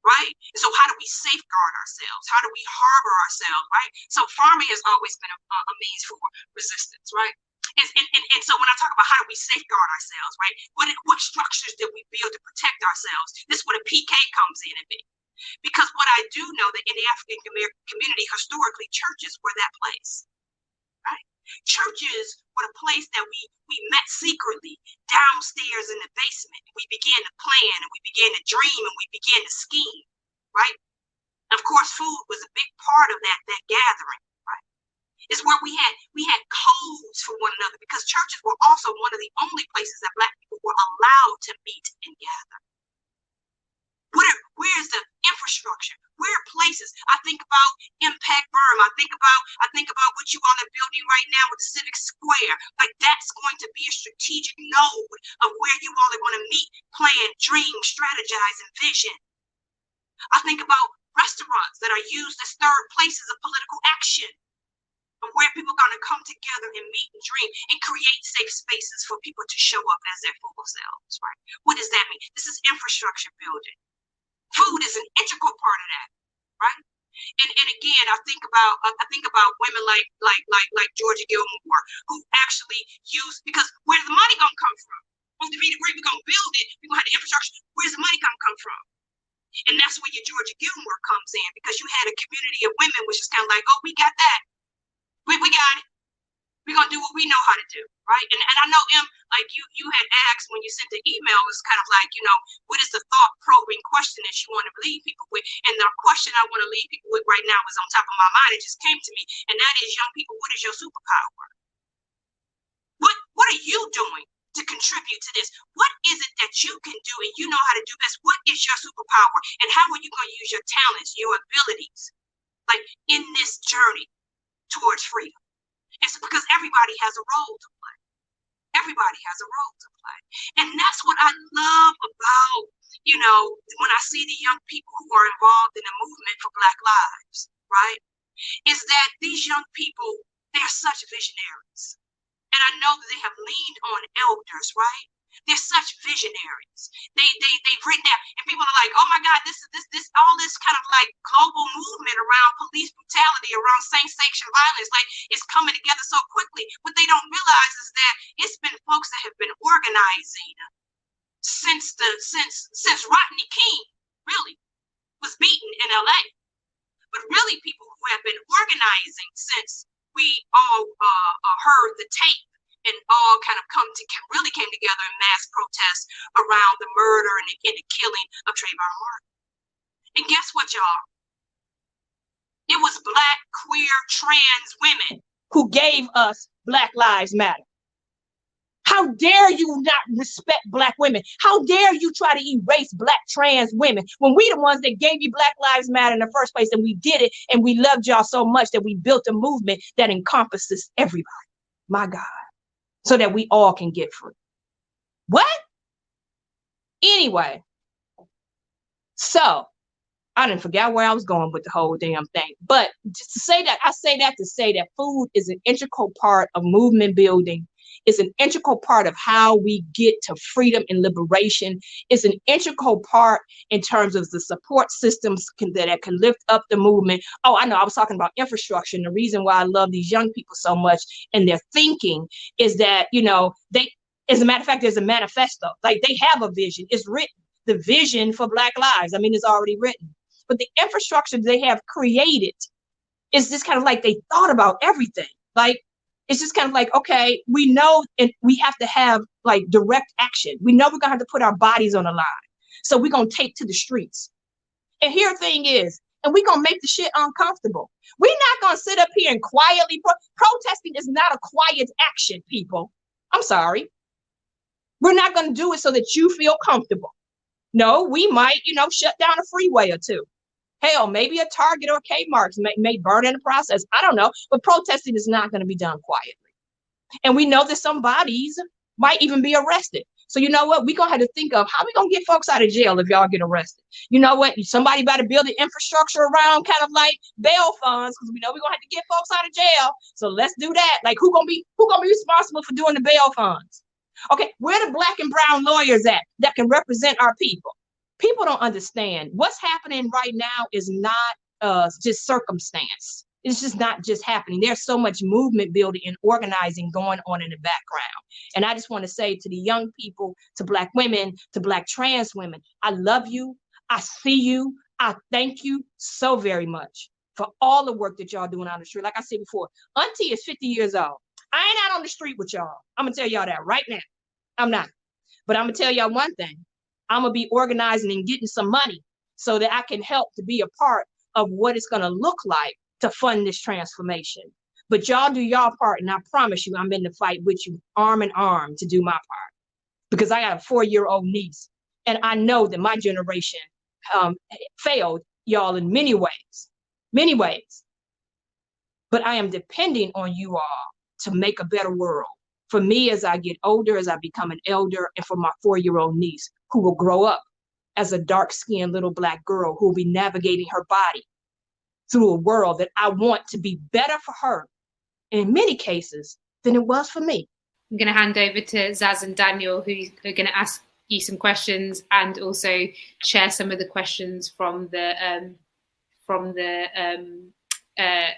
Right? And so how do we safeguard ourselves? How do we harbor ourselves, right? So farming has always been a means for resistance, right? And so when I talk about how do we safeguard ourselves, right? What structures did we build to protect ourselves? This is where the PK comes in and be. Because what I do know that in the African community, historically, churches were that place, right? Churches were a place that we met secretly downstairs in the basement. We began to plan and we began to dream and we began to scheme, right? And of course, food was a big part of that gathering, right? It's where we had codes for one another, because churches were also one of the only places that Black people were allowed to meet and gather. Where's the infrastructure? Where are places? I think about Impact Burm. I think about what you all are building right now with the Civic Square. Like, that's going to be a strategic node of where you all are going to meet, plan, dream, strategize, and vision. I think about restaurants that are used as third places of political action, of where people are going to come together and meet and dream and create safe spaces for people to show up as their full selves, right? What does that mean? This is infrastructure building. Food is an integral part of that, right? And again, I think about women like Georgia Gilmore, who actually use, because where's the money gonna come from? Well, we're gonna build it, we're gonna have the infrastructure. Where's the money gonna come from? And that's where your Georgia Gilmore comes in, because you had a community of women which is kind of like, oh, we got that. We got it. We're gonna do what we know how to do, right? And I know, like you had asked when you sent the email, was kind of like, what is the thought-probing question that you want to leave people with? And the question I want to leave people with right now is on top of my mind. It just came to me, and that is, young people, what is your superpower? What are you doing to contribute to this? What is it that you can do and you know how to do best? What is your superpower? And how are you going to use your talents, your abilities, like, in this journey towards freedom? It's because everybody has a role to play. Everybody has a role to play. And that's what I love about, when I see the young people who are involved in the movement for Black lives, right? Is that these young people, they're such visionaries. And I know that they have leaned on elders, right? They're such visionaries. They've written that, and people are like, oh my God, this all this kind of like global movement around police brutality, around state-sanctioned violence, like, it's coming together so quickly. What they don't realize is that it's been folks that have been organizing since Rodney King really was beaten in LA. But really, people who have been organizing since we all heard the tape and all kind of really came together in mass protests around the murder and the killing of Trayvon Martin. And guess what, y'all? It was Black, queer, trans women who gave us Black Lives Matter. How dare you not respect Black women? How dare you try to erase Black trans women when we the ones that gave you Black Lives Matter in the first place, and we did it, and we loved y'all so much that we built a movement that encompasses everybody. My God. So that we all can get free. What? Anyway, so I didn't forget where I was going with the whole damn thing. But just to say that, I say that to say that food is an integral part of movement building. It's an integral part of how we get to freedom and liberation. It's an integral part in terms of the support systems that can lift up the movement. Oh, I know, I was talking about infrastructure. And the reason why I love these young people so much and their thinking is that, they, as a matter of fact, there's a manifesto. Like, they have a vision. It's written. The vision for Black lives. I mean, it's already written. But the infrastructure they have created is just kind of like they thought about everything. Like, it's just kind of like, okay, we know, and we have to have like direct action. We know we're gonna have to put our bodies on the line. So we're gonna take to the streets. And here the thing is, and we're gonna make the shit uncomfortable. We're not gonna sit up here and quietly, protesting is not a quiet action, people. I'm sorry. We're not gonna do it so that you feel comfortable. No, we might, shut down a freeway or two. Hell, maybe a Target or Kmart may burn in the process. I don't know. But protesting is not going to be done quietly. And we know that some bodies might even be arrested. So you know what? We're going to have to think of how we going to get folks out of jail if y'all get arrested. You know what? Somebody better build the infrastructure around kind of like bail funds, because we know we're going to have to get folks out of jail. So let's do that. Like, who going to be responsible for doing the bail funds? Okay, where the Black and brown lawyers at that can represent our people? People don't understand what's happening right now is not just circumstance. It's just not just happening. There's so much movement building and organizing going on in the background. And I just want to say to the young people, to Black women, to Black trans women, I love you. I see you. I thank you so very much for all the work that y'all doing on the street. Like I said before, Auntie is 50 years old. I ain't out on the street with y'all. I'm going to tell y'all that right now. I'm not. But I'm going to tell y'all one thing. I'm going to be organizing and getting some money so that I can help to be a part of what it's going to look like to fund this transformation. But y'all do y'all part, and I promise you, I'm in the fight with you, arm in arm, to do my part. Because I got a 4-year-old niece, and I know that my generation failed y'all in many ways. But I am depending on you all to make a better world for me as I get older, as I become an elder, and for my 4-year-old niece who will grow up as a dark-skinned little Black girl who will be navigating her body through a world that I want to be better for her in many cases than it was for me. I'm going to hand over to Zaz and Daniel, who are going to ask you some questions and also share some of the questions from the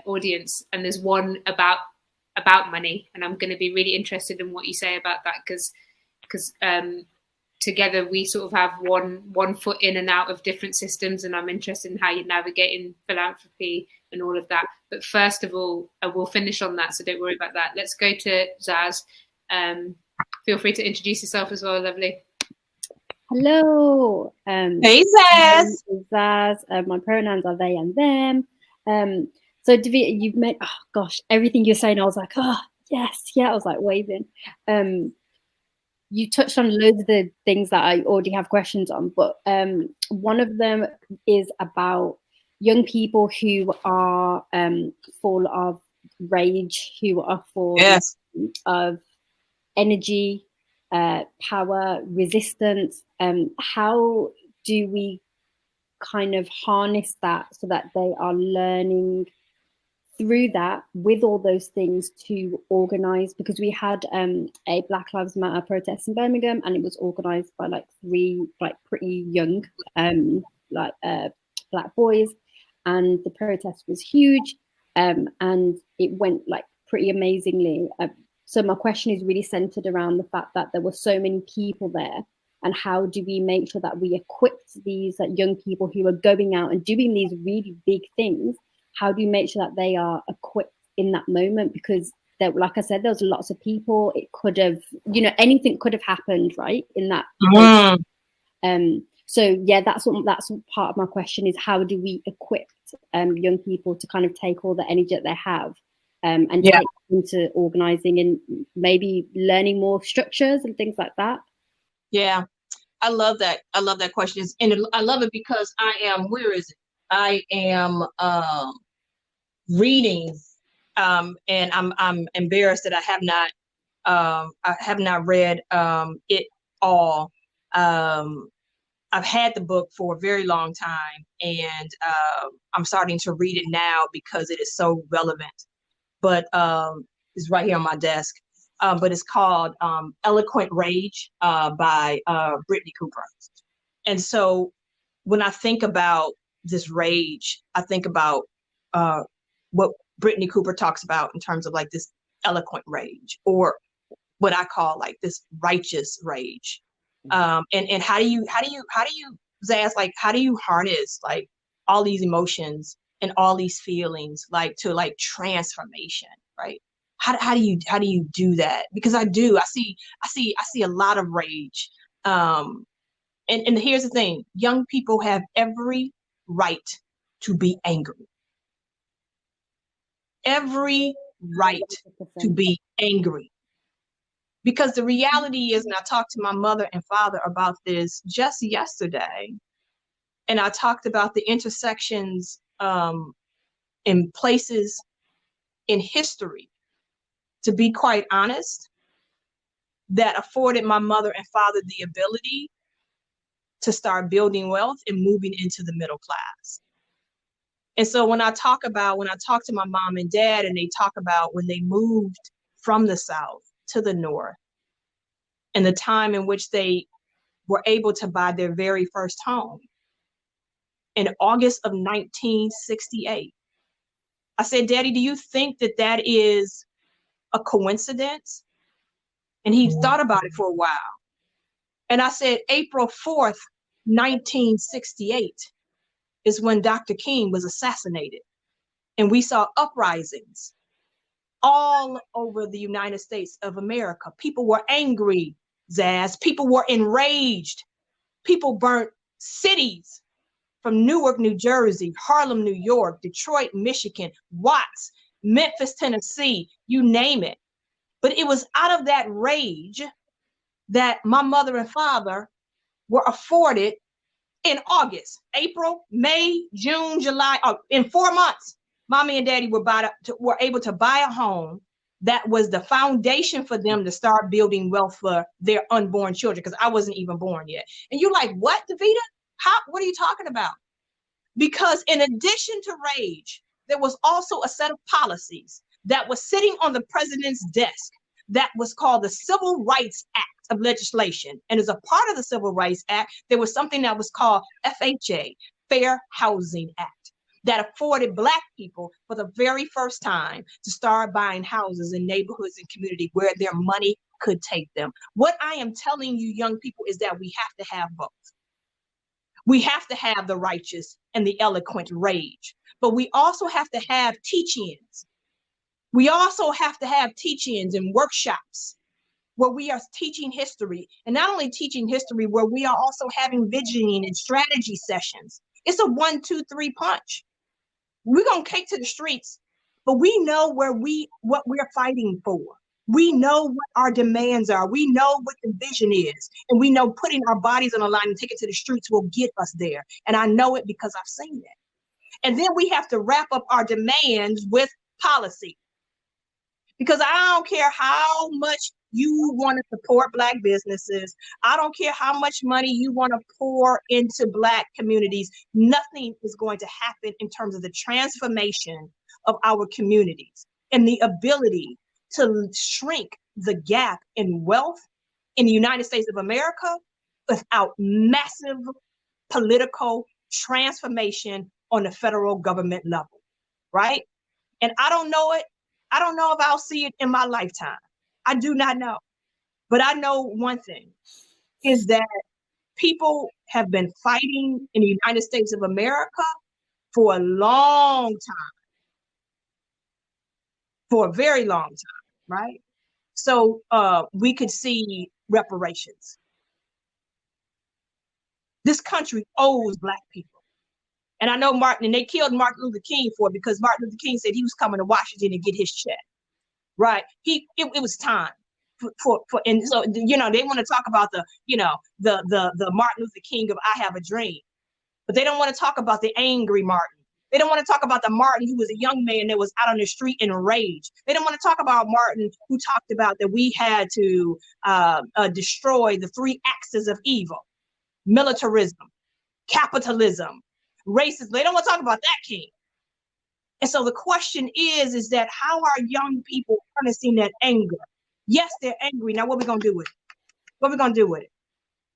audience. And there's one about money, and I'm going to be really interested in what you say about that, because together we sort of have one foot in and out of different systems, and I'm interested in how you're navigating philanthropy and all of that. But first of all, we'll finish on that, so don't worry about that. Let's go to Zaz. Feel free to introduce yourself as well, lovely. Hello. Hey, Zaz. Zaz. My pronouns are they and them. So Devita, you've made, oh gosh, everything you're saying, I was like, oh yes, yeah, I was like waving. You touched on loads of the things that I already have questions on, but one of them is about young people who are full of rage, who are full of energy, power, resistance. How do we kind of harness that so that they are learning through that with all those things to organize? Because we had a Black Lives Matter protest in Birmingham, and it was organized by like 3 like pretty young Black boys, and the protest was huge, and it went like pretty amazingly. So my question is really centered around the fact that there were so many people there, and how do we make sure that we equipped these young people who are going out and doing these really big things? How do you make sure that they are equipped in that moment? Because there, like I said, there was lots of people. It could have, anything could have happened, right? In that. So yeah, that's part of my question is, how do we equip young people to kind of take all the energy that they have and take into organizing and maybe learning more structures and things like that? Yeah, I love that. I love that question. And I love it because I am reading, and I'm embarrassed that I have not read it all. I've had the book for a very long time, and I'm starting to read it now because it is so relevant. But it's right here on my desk. But it's called Eloquent Rage by Brittany Cooper. And so when I think about this rage, I think about what Brittany Cooper talks about in terms of like this eloquent rage, or what I call like this righteous rage. And how do you, Zaz, like, how do you harness like all these emotions and all these feelings like to like transformation, right? How do you do that? Because I see a lot of rage. And here's the thing, young people have every right to be angry. Every right to be angry. Because the reality is, and I talked to my mother and father about this just yesterday, and I talked about the intersections in places in history, to be quite honest, that afforded my mother and father the ability to start building wealth and moving into the middle class. And so when I talk to my mom and dad, and they talk about when they moved from the South to the North, and the time in which they were able to buy their very first home in August of 1968, I said, Daddy, do you think that that is a coincidence? And he thought about it for a while. And I said, April 4th, 1968 is when Dr. King was assassinated. And we saw uprisings all over the United States of America. People were angry, Zaz. People were enraged. People burnt cities from Newark, New Jersey, Harlem, New York, Detroit, Michigan, Watts, Memphis, Tennessee, you name it. But it was out of that rage that my mother and father were afforded in August, April, May, June, July, in 4 months, mommy and daddy were able to buy a home that was the foundation for them to start building wealth for their unborn children, because I wasn't even born yet. And you're like, what, Devita? What are you talking about? Because in addition to rage, there was also a set of policies that was sitting on the president's desk that was called the Civil Rights Act of legislation. And as a part of the Civil Rights Act, there was something that was called FHA, Fair Housing Act, that afforded Black people for the very first time to start buying houses in neighborhoods and community where their money could take them. What I am telling you, young people, is that we have to have both. We have to have the righteous and the eloquent rage, but we also have to have teach-ins. We also have to have teach-ins and workshops where we are teaching history, and not only teaching history, where we are also having visioning and strategy sessions. It's a 1, 2, 3 punch. We're gonna take to the streets, but we know what we're fighting for. We know what our demands are. We know what the vision is, and we know putting our bodies on the line and taking it to the streets will get us there. And I know it because I've seen it. And then we have to wrap up our demands with policy, because I don't care how much you want to support Black businesses. I don't care how much money you want to pour into Black communities. Nothing is going to happen in terms of the transformation of our communities and the ability to shrink the gap in wealth in the United States of America without massive political transformation on the federal government level, right? And I don't know it. I don't know if I'll see it in my lifetime. I do not know. But I know one thing is that people have been fighting in the United States of America for a long time, for a very long time, right? So we could see reparations. This country owes Black people. And I know and they killed Martin Luther King for it, because Martin Luther King said he was coming to Washington to get his check, right? It was time for and so, you know, they want to talk about the Martin Luther King of I Have a Dream, but they don't want to talk about the angry Martin. They don't want to talk about the Martin who was a young man that was out on the street in rage. They don't want to talk about Martin who talked about that we had to destroy the 3 axes of evil: militarism, capitalism, racism. They don't want to talk about that king. And so the question is that how are young people harnessing that anger? Yes, they're angry. Now what are we going to do with it? What are we going to do with it?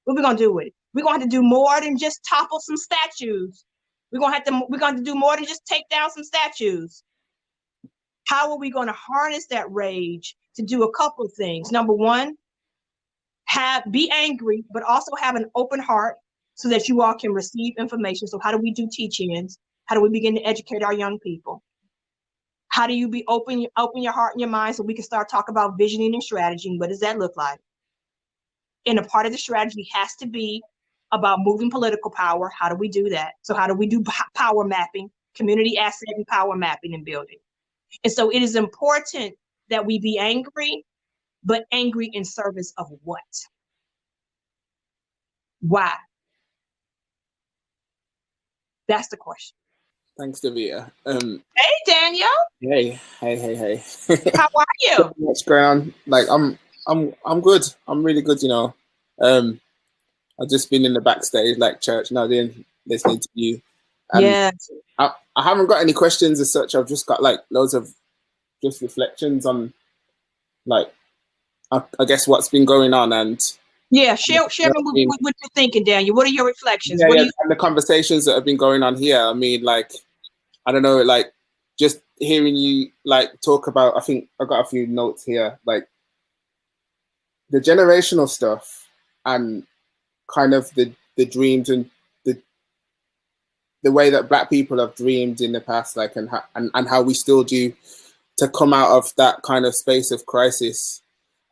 What are we going to do with it? We're going to have to do more than just topple some statues. We're going to have to do more than just take down some statues. How are we going to harness that rage to do a couple of things? Number one, be angry, but also have an open heart so that you all can receive information. So how do we do teach-ins? How do we begin to educate our young people? How do you open your heart and your mind so we can start talking about visioning and strategy? What does that look like? And a part of the strategy has to be about moving political power. How do we do that? So how do we do power mapping, community asset and power mapping and building? And so it is important that we be angry, but angry in service of what? Why? That's the question. Thanks, Devita. Hey, Daniel. Hey. How are you? What's going on? Like, I'm good. I'm really good. You know, I've just been in the backstage, like church, now then listening to you. Yeah. I haven't got any questions as such. I've just got like loads of just reflections on, like, I guess what's been going on and. Yeah, share what you're thinking, Daniel. What are your reflections? Yeah, and the conversations that have been going on here. I mean, like, I don't know, like, just hearing you, like, talk about, I think I got a few notes here, like, the generational stuff and kind of the dreams and the the way that Black people have dreamed in the past, like, and how we still do, to come out of that kind of space of crisis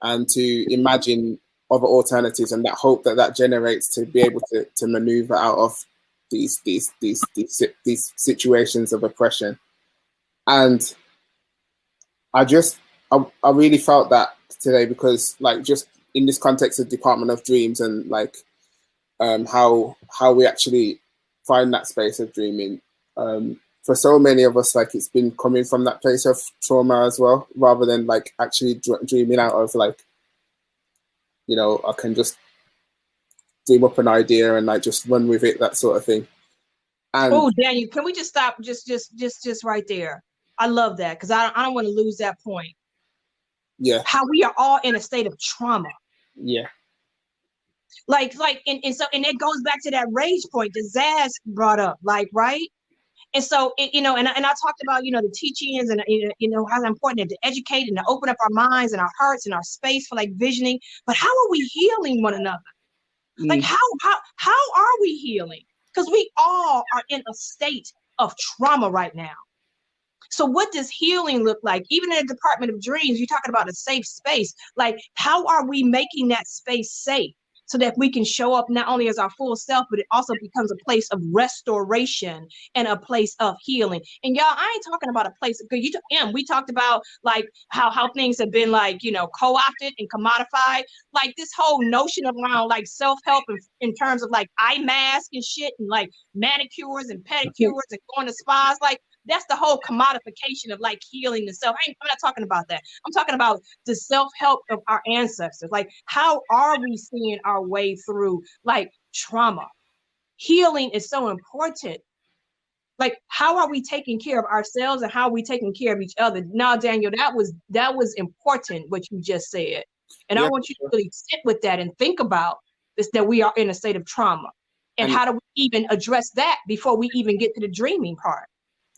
and to imagine other alternatives, and that hope that generates to be able to maneuver out of these situations of oppression. And I really felt that today, because like, just in this context of Department of Dreams, and like how we actually find that space of dreaming, for so many of us, like, it's been coming from that place of trauma as well, rather than like actually dreaming out of, like, you know, I can just dream up an idea and like just run with it, that sort of thing. And oh, Daniel, can we just stop just right there? I love that, because I don't want to lose that point. Yeah. How we are all in a state of trauma. Yeah. And it goes back to that rage point that Zaz brought up, like, right? And so, and I talked about, the teachings and, how important it is to educate and to open up our minds and our hearts and our space for like visioning. But how are we healing one another? Like, how are we healing? Because we all are in a state of trauma right now. So what does healing look like? Even in the Department of Dreams, you're talking about a safe space. Like, how are we making that space safe so that we can show up not only as our full self, but it also becomes a place of restoration and a place of healing? And y'all, I ain't talking about a place of good. We talked about like how things have been like, co-opted and commodified. Like this whole notion of around like self-help in terms of like eye mask and shit and like manicures and pedicures and going to spas. Like, that's the whole commodification of like healing the self. I'm not talking about that. I'm talking about the self-help of our ancestors. Like, how are we seeing our way through like trauma? Healing is so important. Like, how are we taking care of ourselves and how are we taking care of each other? Now, Daniel, that was important what you just said. And yeah. I want you to really sit with that and think about this, that we are in a state of trauma. And how do we even address that before we even get to the dreaming part?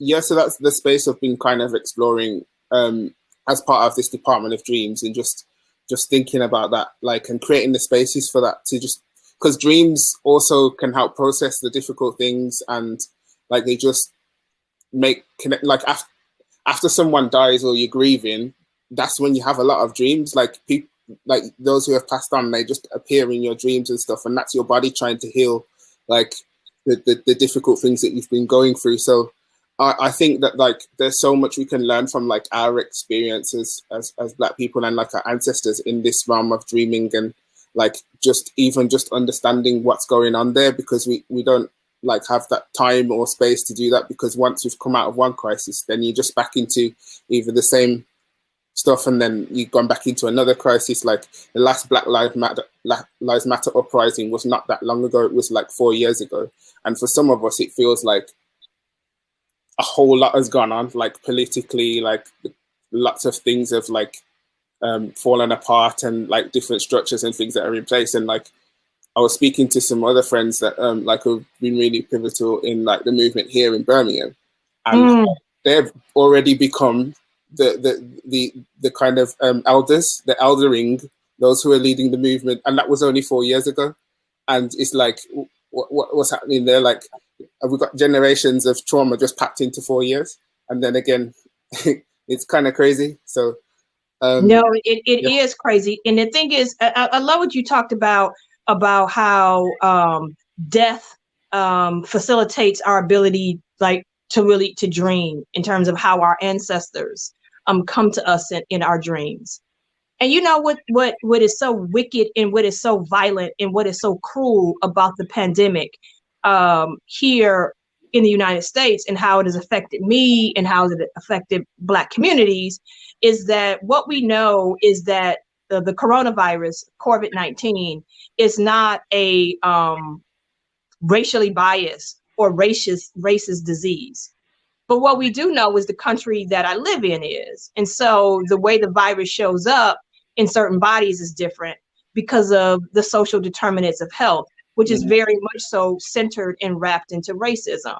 Yeah, so that's the space I've been kind of exploring as part of this Department of Dreams, and just thinking about that, like, and creating the spaces for that, to just, because dreams also can help process the difficult things, and like they just make connect. Like after someone dies or you're grieving, that's when you have a lot of dreams. Like people, like those who have passed on, they just appear in your dreams and stuff, and that's your body trying to heal, like the difficult things that you've been going through. So I think that like there's so much we can learn from like our experiences as Black people and like our ancestors in this realm of dreaming, and like just understanding what's going on there, because we don't like have that time or space to do that, because once we've come out of one crisis, then you're just back into either the same stuff and then you've gone back into another crisis. Like the last Black Lives Matter uprising was not that long ago. It was like 4 years ago, and for some of us it feels like a whole lot has gone on, like politically, like lots of things have like fallen apart, and like different structures and things that are in place. And like I was speaking to some other friends that like have been really pivotal in like the movement here in Birmingham, and they've already become the kind of elders, the eldering, those who are leading the movement, and that was only 4 years ago. And it's like, what's happening there? Like, we've got generations of trauma just packed into 4 years, and then again, it's kind of crazy. So, no, it is crazy. And the thing is, I love what you talked about how death facilitates our ability, like, to dream, in terms of how our ancestors come to us in our dreams. And you know what is so wicked and what is so violent and what is so cruel about the pandemic here in the United States, and how it has affected me and how it affected Black communities, is that what we know is that the coronavirus, COVID-19, is not a racially biased or racist disease. But what we do know is the country that I live in is. And so the way the virus shows up in certain bodies is different because of the social determinants of health, which is very much so centered and wrapped into racism,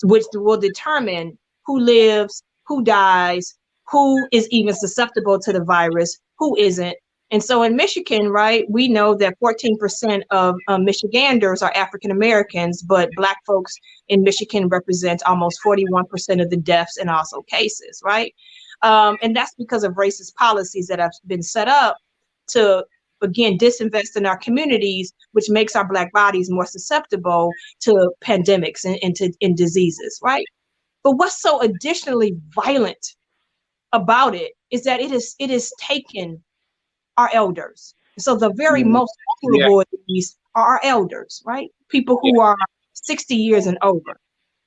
which will determine who lives, who dies, who is even susceptible to the virus, who isn't, And so in Michigan, right, we know that 14% of Michiganders are African Americans, but Black folks in Michigan represent almost 41% of the deaths and also cases, right? And that's because of racist policies that have been set up to, again, disinvest in our communities, which makes our Black bodies more susceptible to pandemics and diseases, right? But what's so additionally violent about it is that it is taken our elders. So the very most vulnerable of these are our elders, right? People who are 60 years and over.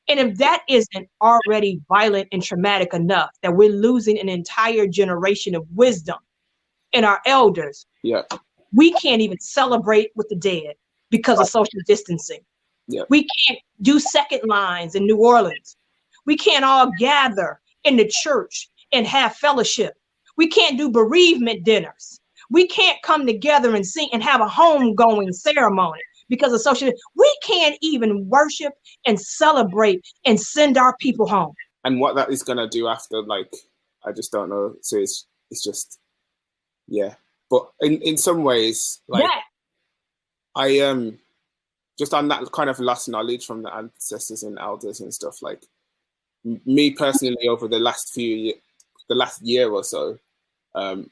And if that isn't already violent and traumatic enough, that we're losing an entire generation of wisdom in our elders, we can't even celebrate with the dead because of social distancing. We can't do second lines in New Orleans. We can't all gather in the church and have fellowship. We can't do bereavement dinners. We can't come together and sing and have a homegoing ceremony because of social. We can't even worship and celebrate and send our people home. And what that is gonna do after, like, I just don't know. So it's just, But in some ways, like, I just on that kind of lost knowledge from the ancestors and elders and stuff. Like, me personally, over the last year or so,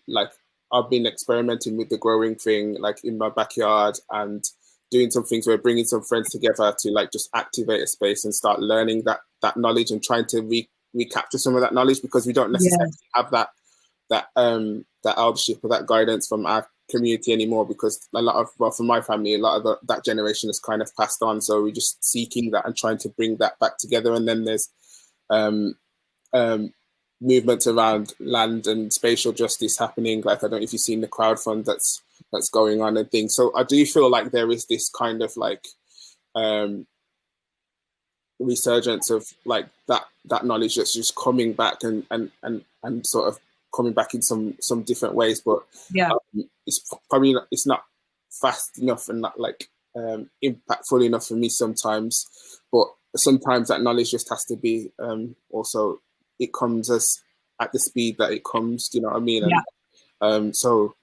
like, I've been experimenting with the growing thing, like, in my backyard, and doing some things where bringing some friends together to, like, just activate a space and start learning that knowledge and trying to recapture some of that knowledge, because we don't necessarily have that eldership or that guidance from our community anymore, because for my family, a lot of that generation has kind of passed on. So we're just seeking that and trying to bring that back together. And then there's movements around land and spatial justice happening. Like, I don't know if you've seen the crowdfund that's going on and things. So I do feel like there is this kind of, like, resurgence of, like, that knowledge that's just coming back and sort of coming back in some different ways. But it's not fast enough and not, like, impactful enough for me sometimes. But sometimes that knowledge just has to be also, it comes at the speed that it comes, do you know what I mean? And, so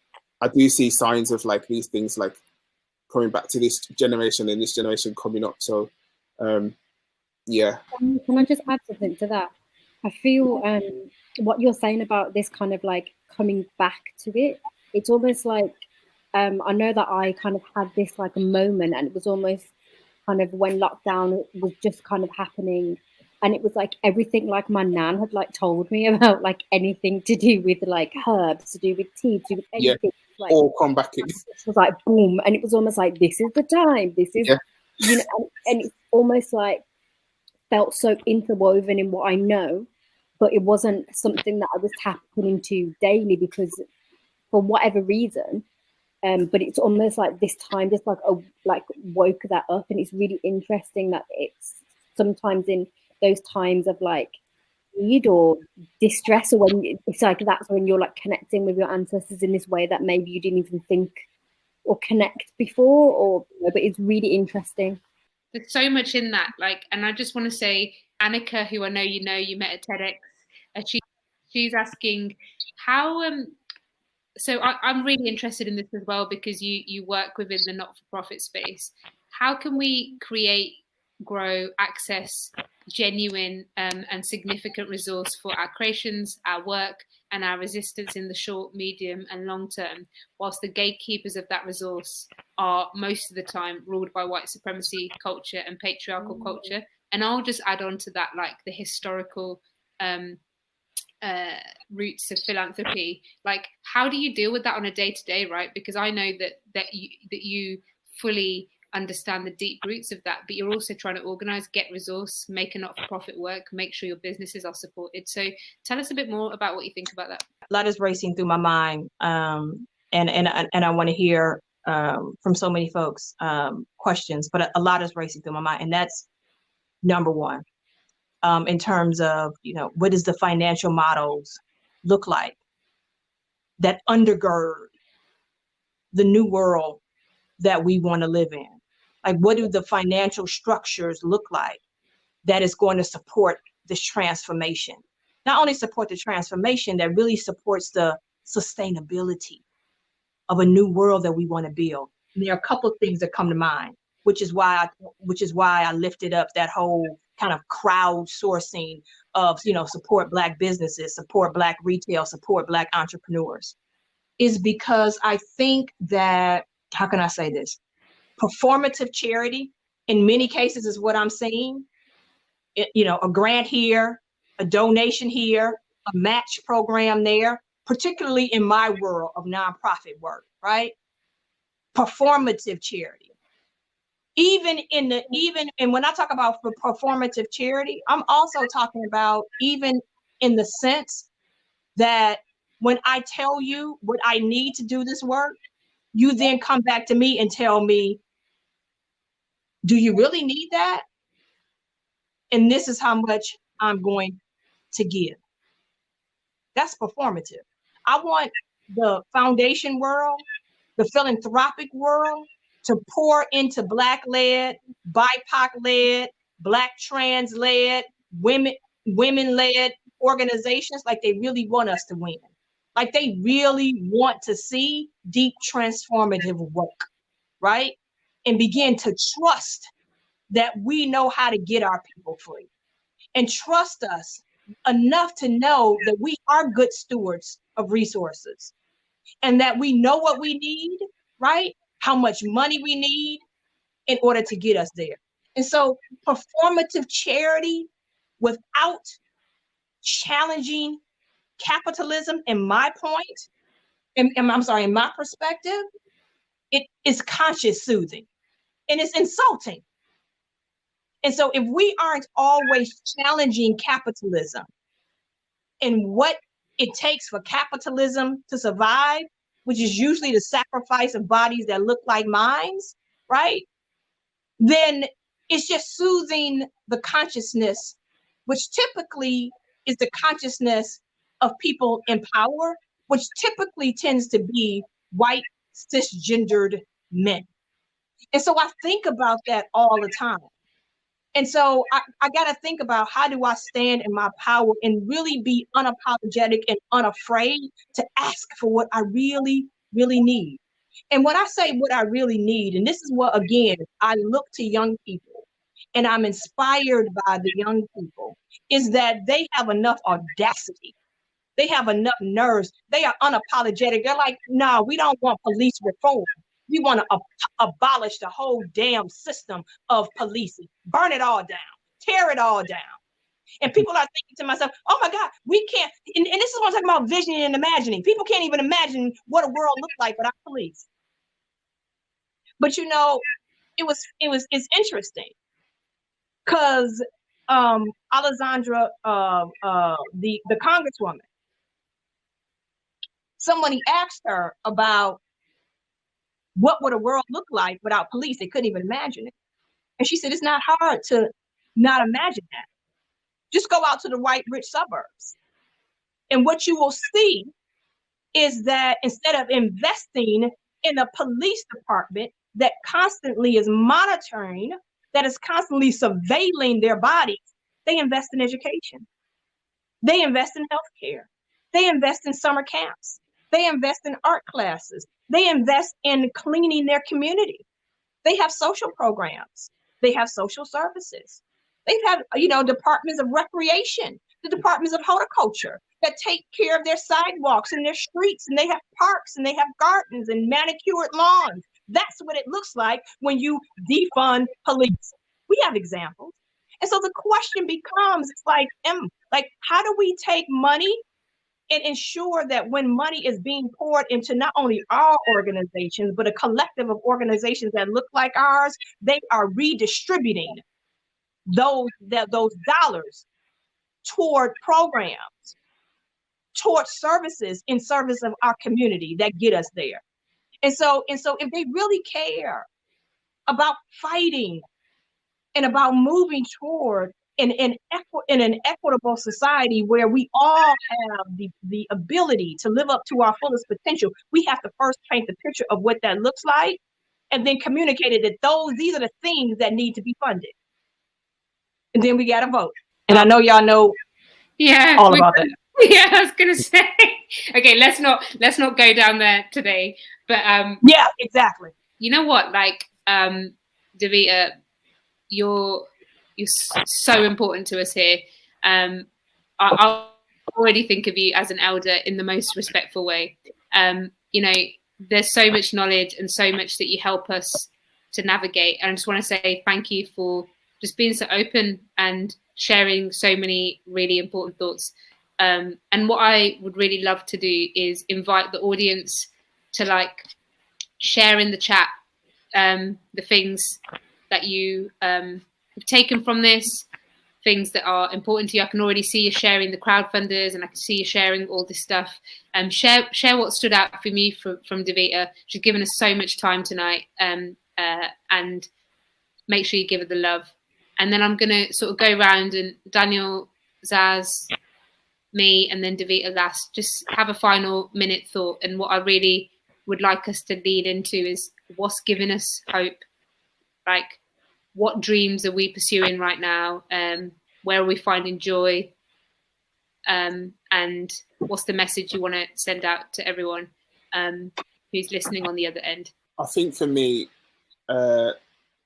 I do see signs of, like, these things, like, coming back to this generation and this generation coming up. So Can I just add something to that? I feel what you're saying about this kind of, like, coming back to it, it's almost like I know that I kind of had this, like, a moment, and it was almost kind of when lockdown was just kind of happening, and it was like everything, like, my nan had, like, told me about, like, anything to do with, like, herbs, to do with tea, to do with anything, like, all come back in. It was like boom, and it was almost like, this is the time, this is you know, and it's almost like felt so interwoven in what I know, but it wasn't something that I was tapping into daily because for whatever reason. But it's almost like this time just like woke that up, and it's really interesting that it's sometimes in those times of, like, need or distress, or when it's like that's when you're, like, connecting with your ancestors in this way that maybe you didn't even think or connect before, or but it's really interesting. There's so much in that, like, and I just want to say, Annika, who I know you met at TEDx, she's asking how so I'm really interested in this as well, because you work within the not-for-profit space. How can we create, grow, access genuine and significant resource for our creations, our work, and our resistance in the short, medium, and long term, whilst the gatekeepers of that resource are most of the time ruled by white supremacy culture and patriarchal culture? And I'll just add on to that, like, the historical roots of philanthropy. Like, how do you deal with that on a day-to-day, right? Because I know that you fully understand the deep roots of that, but you're also trying to organize, get resource, make a not-for-profit work, make sure your businesses are supported. So tell us a bit more about what you think about that. A lot is racing through my mind, and I want to hear from so many folks questions, but a lot is racing through my mind, and that's number one. In terms of, what does the financial models look like that undergird the new world that we want to live in? Like, what do the financial structures look like that is going to support this transformation? Not only support the transformation, that really supports the sustainability of a new world that we want to build. And there are a couple of things that come to mind, which is why I lifted up that whole kind of crowdsourcing of, support Black businesses, support Black retail, support Black entrepreneurs, is because I think that, how can I say this? Performative charity in many cases is what I'm seeing. A grant here, a donation here, a match program there, particularly in my world of nonprofit work, right? Performative charity. And when I talk about performative charity, I'm also talking about even in the sense that when I tell you what I need to do this work, you then come back to me and tell me, do you really need that? And this is how much I'm going to give. That's performative. I want the foundation world, the philanthropic world, to pour into Black-led, BIPOC-led, Black trans-led, women-led organizations like they really want us to win. Like they really want to see deep transformative work, right? And begin to trust that we know how to get our people free, and trust us enough to know that we are good stewards of resources and that we know what we need, right? How much money we need in order to get us there. And so performative charity without challenging capitalism, in my point, in my perspective, it is conscious soothing and it's insulting. And so if we aren't always challenging capitalism and what it takes for capitalism to survive, which is usually the sacrifice of bodies that look like minds, right? Then it's just soothing the consciousness, which typically is the consciousness of people in power, which typically tends to be white, cisgendered men. And so I think about that all the time. And so I got to think about, how do I stand in my power and really be unapologetic and unafraid to ask for what I really, really need. And when I say what I really need, and this is what, again, I look to young people and I'm inspired by the young people, is that they have enough audacity. They have enough nerves. They are unapologetic. They're like, no, we don't want police reform. We want to abolish the whole damn system of policing, burn it all down, tear it all down. And people are thinking to myself, oh my God, we can't. And this is what I'm talking about, visioning and imagining. People can't even imagine what a world looks like without police. But it's interesting because Alexandra, the congresswoman, somebody asked her about what would a world look like without police. They couldn't even imagine it. And she said, it's not hard to not imagine that. Just go out to the white rich suburbs. And what you will see is that instead of investing in a police department that constantly is monitoring, that is constantly surveilling their bodies, they invest in education. They invest in healthcare. They invest in summer camps. They invest in art classes. They invest in cleaning their community. They have social programs. They have social services. They have, departments of recreation, the departments of horticulture that take care of their sidewalks and their streets, and they have parks and they have gardens and manicured lawns. That's what it looks like when you defund police. We have examples. And so the question becomes, it's like, how do we take money and ensure that when money is being poured into not only our organizations, but a collective of organizations that look like ours, they are redistributing those dollars toward programs, toward services in service of our community that get us there. And so if they really care about fighting and about moving toward in an equitable society where we all have the ability to live up to our fullest potential, we have to first paint the picture of what that looks like and then communicate it that these are the things that need to be funded. And then we got to vote. And I know y'all know all about that. Yeah, I was going to say, okay, let's not go down there today. But yeah, exactly. You know what? Like, Devita, you're so important to us here. I already think of you as an elder in the most respectful way. You know, there's so much knowledge and so much that you help us to navigate. And I just want to say thank you for just being so open and sharing so many really important thoughts. And what I would really love to do is invite the audience to like share in the chat the things that you have taken from this, things that are important to you. I can already see you sharing the crowdfunders, and I can see you sharing all this stuff. Share what stood out for me from Devita. She's given us so much time tonight, and make sure you give her the love. And then I'm going to sort of go around, and Daniel, Zaz, me, and then Devita last. Just have a final minute thought. And what I really would like us to lead into is what's giving us hope. Like, what dreams are we pursuing right now? Where are we finding joy? And what's the message you want to send out to everyone who's listening on the other end? I think for me,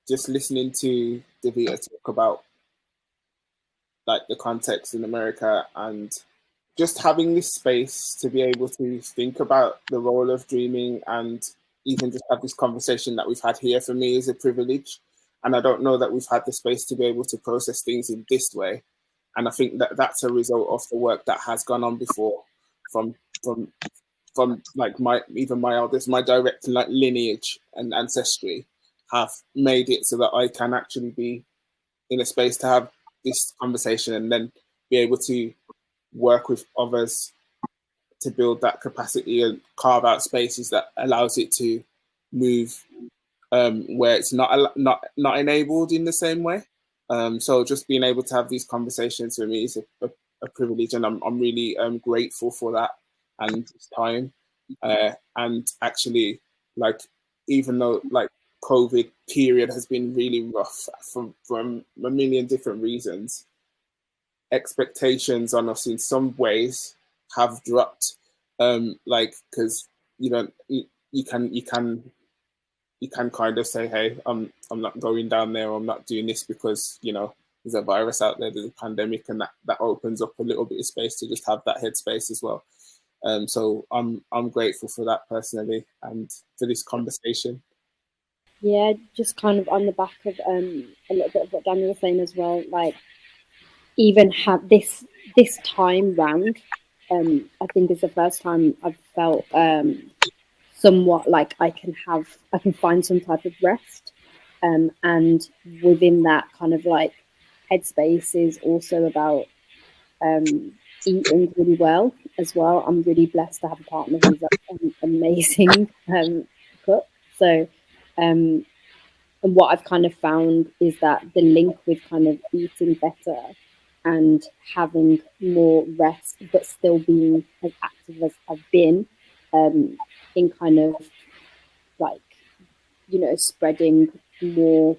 just listening to Devita talk about like the context in America and just having this space to be able to think about the role of dreaming and even just have this conversation that we've had here, for me is a privilege. And I don't know that we've had the space to be able to process things in this way. And I think that that's a result of the work that has gone on before from like my elders, my direct like lineage and ancestry have made it so that I can actually be in a space to have this conversation and then be able to work with others to build that capacity and carve out spaces that allows it to move where it's not enabled in the same way. So just being able to have these conversations for me is a privilege, and I'm really grateful for that and this time. And actually, like, even though like COVID period has been really rough from a million different reasons, expectations on us in some ways have dropped. Like, because you can kind of say, hey, I'm not going down there, or I'm not doing this because, you know, there's a virus out there, there's a pandemic, and that opens up a little bit of space to just have that headspace as well. So I'm grateful for that personally and for this conversation. Yeah, just kind of on the back of a little bit of what Daniel was saying as well, like even have this time round, I think is the first time I've felt somewhat like I can find some type of rest, and within that kind of like headspace is also about eating really well as well. I'm really blessed to have a partner who's an amazing cook. So and what I've kind of found is that the link with kind of eating better and having more rest, but still being as active as I've been, in kind of like, you know, spreading more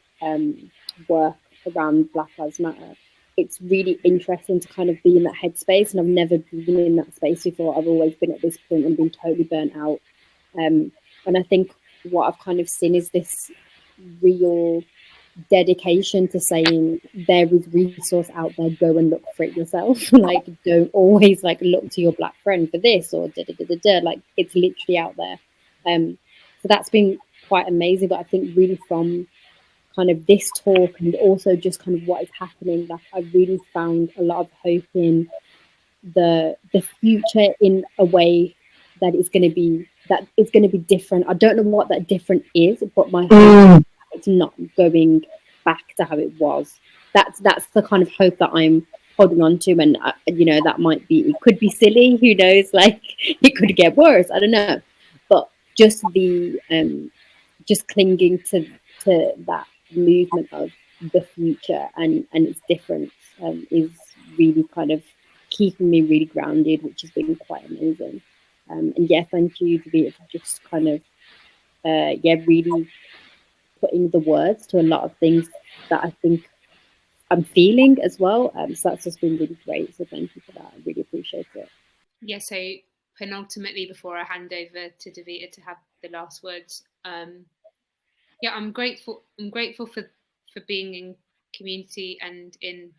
work around Black Lives Matter. It's really interesting to kind of be in that headspace, and I've never been in that space before. I've always been at this point and been totally burnt out. And I think what I've kind of seen is this real dedication to saying there is resource out there, go and look for it yourself. Like, don't always like look to your Black friend for this or like it's literally out there. So that's been quite amazing. But I think really from kind of this talk and also just kind of what is happening, like I really found a lot of hope in the future in a way that it's going to be different. I don't know what that different is, but my hope is it's not going back to how it was. That's the kind of hope that I'm holding on to, and you know, that might be, it could be silly, who knows, like it could get worse, I don't know, but just the just clinging to that movement of the future and its difference is really kind of keeping me really grounded, which has been quite amazing. And yeah, thank you, Devita, for just kind of really putting the words to a lot of things that I think I'm feeling as well. So that's just been really great. So thank you for that. I really appreciate it. Yeah, so penultimately, before I hand over to Devita to have the last words. Yeah, I'm grateful. I'm grateful for being in community and in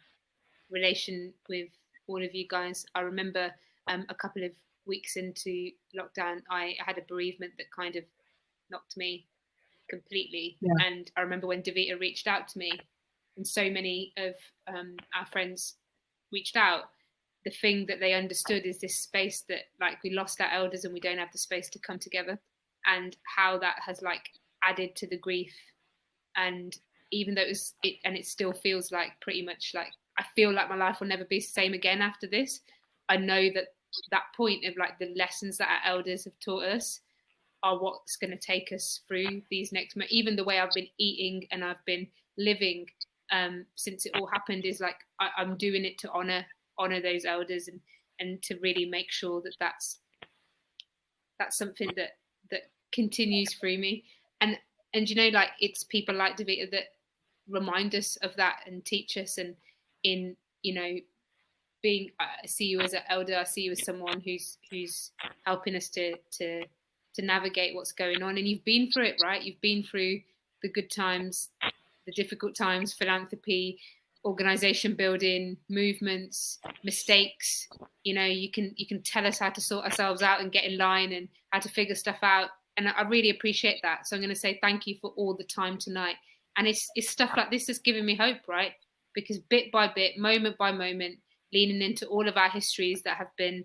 relation with all of you guys. I remember a couple of weeks into lockdown, I had a bereavement that kind of knocked me completely. Yeah. And I remember when Devita reached out to me, and so many of our friends reached out, the thing that they understood is this space that, like, we lost our elders and we don't have the space to come together, and how that has like added to the grief. And even though it still feels like pretty much like, I feel like my life will never be the same again after this. I know that point of like the lessons that our elders have taught us are what's going to take us through these next even the way I've been eating and I've been living since it all happened is like I'm doing it to honor those elders and to really make sure that that's something that continues through me. And you know, like, it's people like Devita that remind us of that and teach us, and in, you know, being, I see you as an elder, I see you as someone who's helping us to navigate what's going on. And you've been through it, right? You've been through the good times, the difficult times, philanthropy, organization building, movements, mistakes. You know, you can tell us how to sort ourselves out and get in line and how to figure stuff out. And I really appreciate that. So I'm going to say thank you for all the time tonight. And it's stuff like this that's giving me hope, right? Because bit by bit, moment by moment, leaning into all of our histories that have been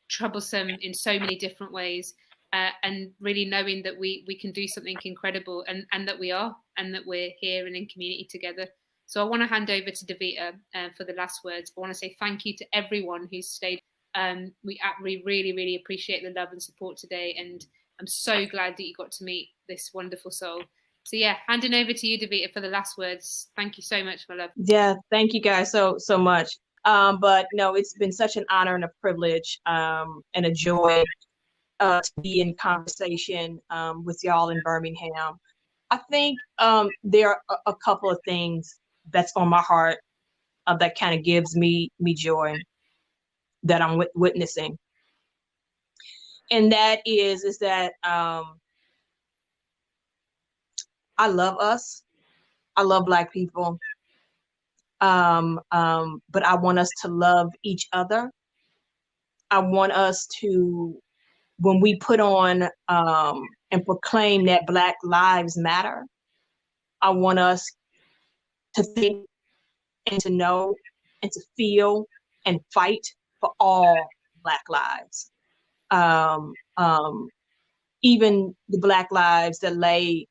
troublesome in so many different ways, and really knowing that we can do something incredible, and that we are, and that we're here and in community together. So I want to hand over to Devita for the last words. I want to say thank you to everyone who's stayed. We really, really appreciate the love and support today, and I'm so glad that you got to meet this wonderful soul. So yeah, handing over to you, Devita, for the last words. Thank you so much, my love. Yeah, thank you guys so much. But no, it's been such an honor and a privilege and a joy to be in conversation with y'all in Birmingham. I think there are a couple of things that's on my heart that kind of gives me joy that I'm witnessing. And that is that I love us. I love Black people. But I want us to love each other. I want us to, when we put on and proclaim that Black lives matter, I want us to think and to know and to feel and fight for all Black lives. Even the Black lives that lay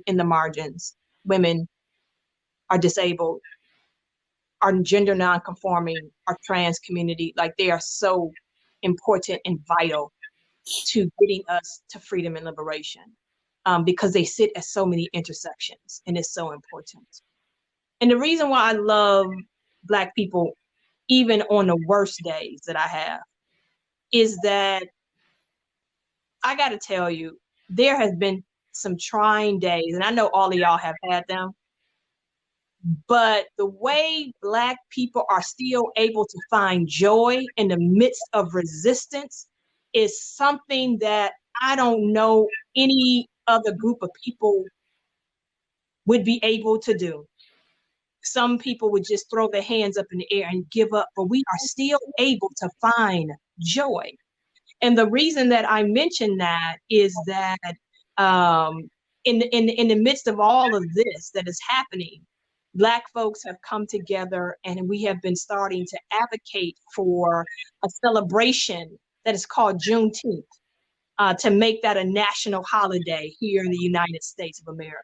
in the margins. Women are disabled, are gender non-conforming, our trans community, like, they are so important and vital to getting us to freedom and liberation, because they sit at so many intersections, and it's so important. And the reason why I love Black people, even on the worst days that I have, is that I got to tell you, there has been some trying days, and I know all of y'all have had them, but the way Black people are still able to find joy in the midst of resistance is something that I don't know any other group of people would be able to do. Some people would just throw their hands up in the air and give up, but we are still able to find joy. And the reason that I mention that is that in the midst of all of this that is happening, Black folks have come together, and we have been starting to advocate for a celebration that is called Juneteenth, to make that a national holiday here in the United States of America.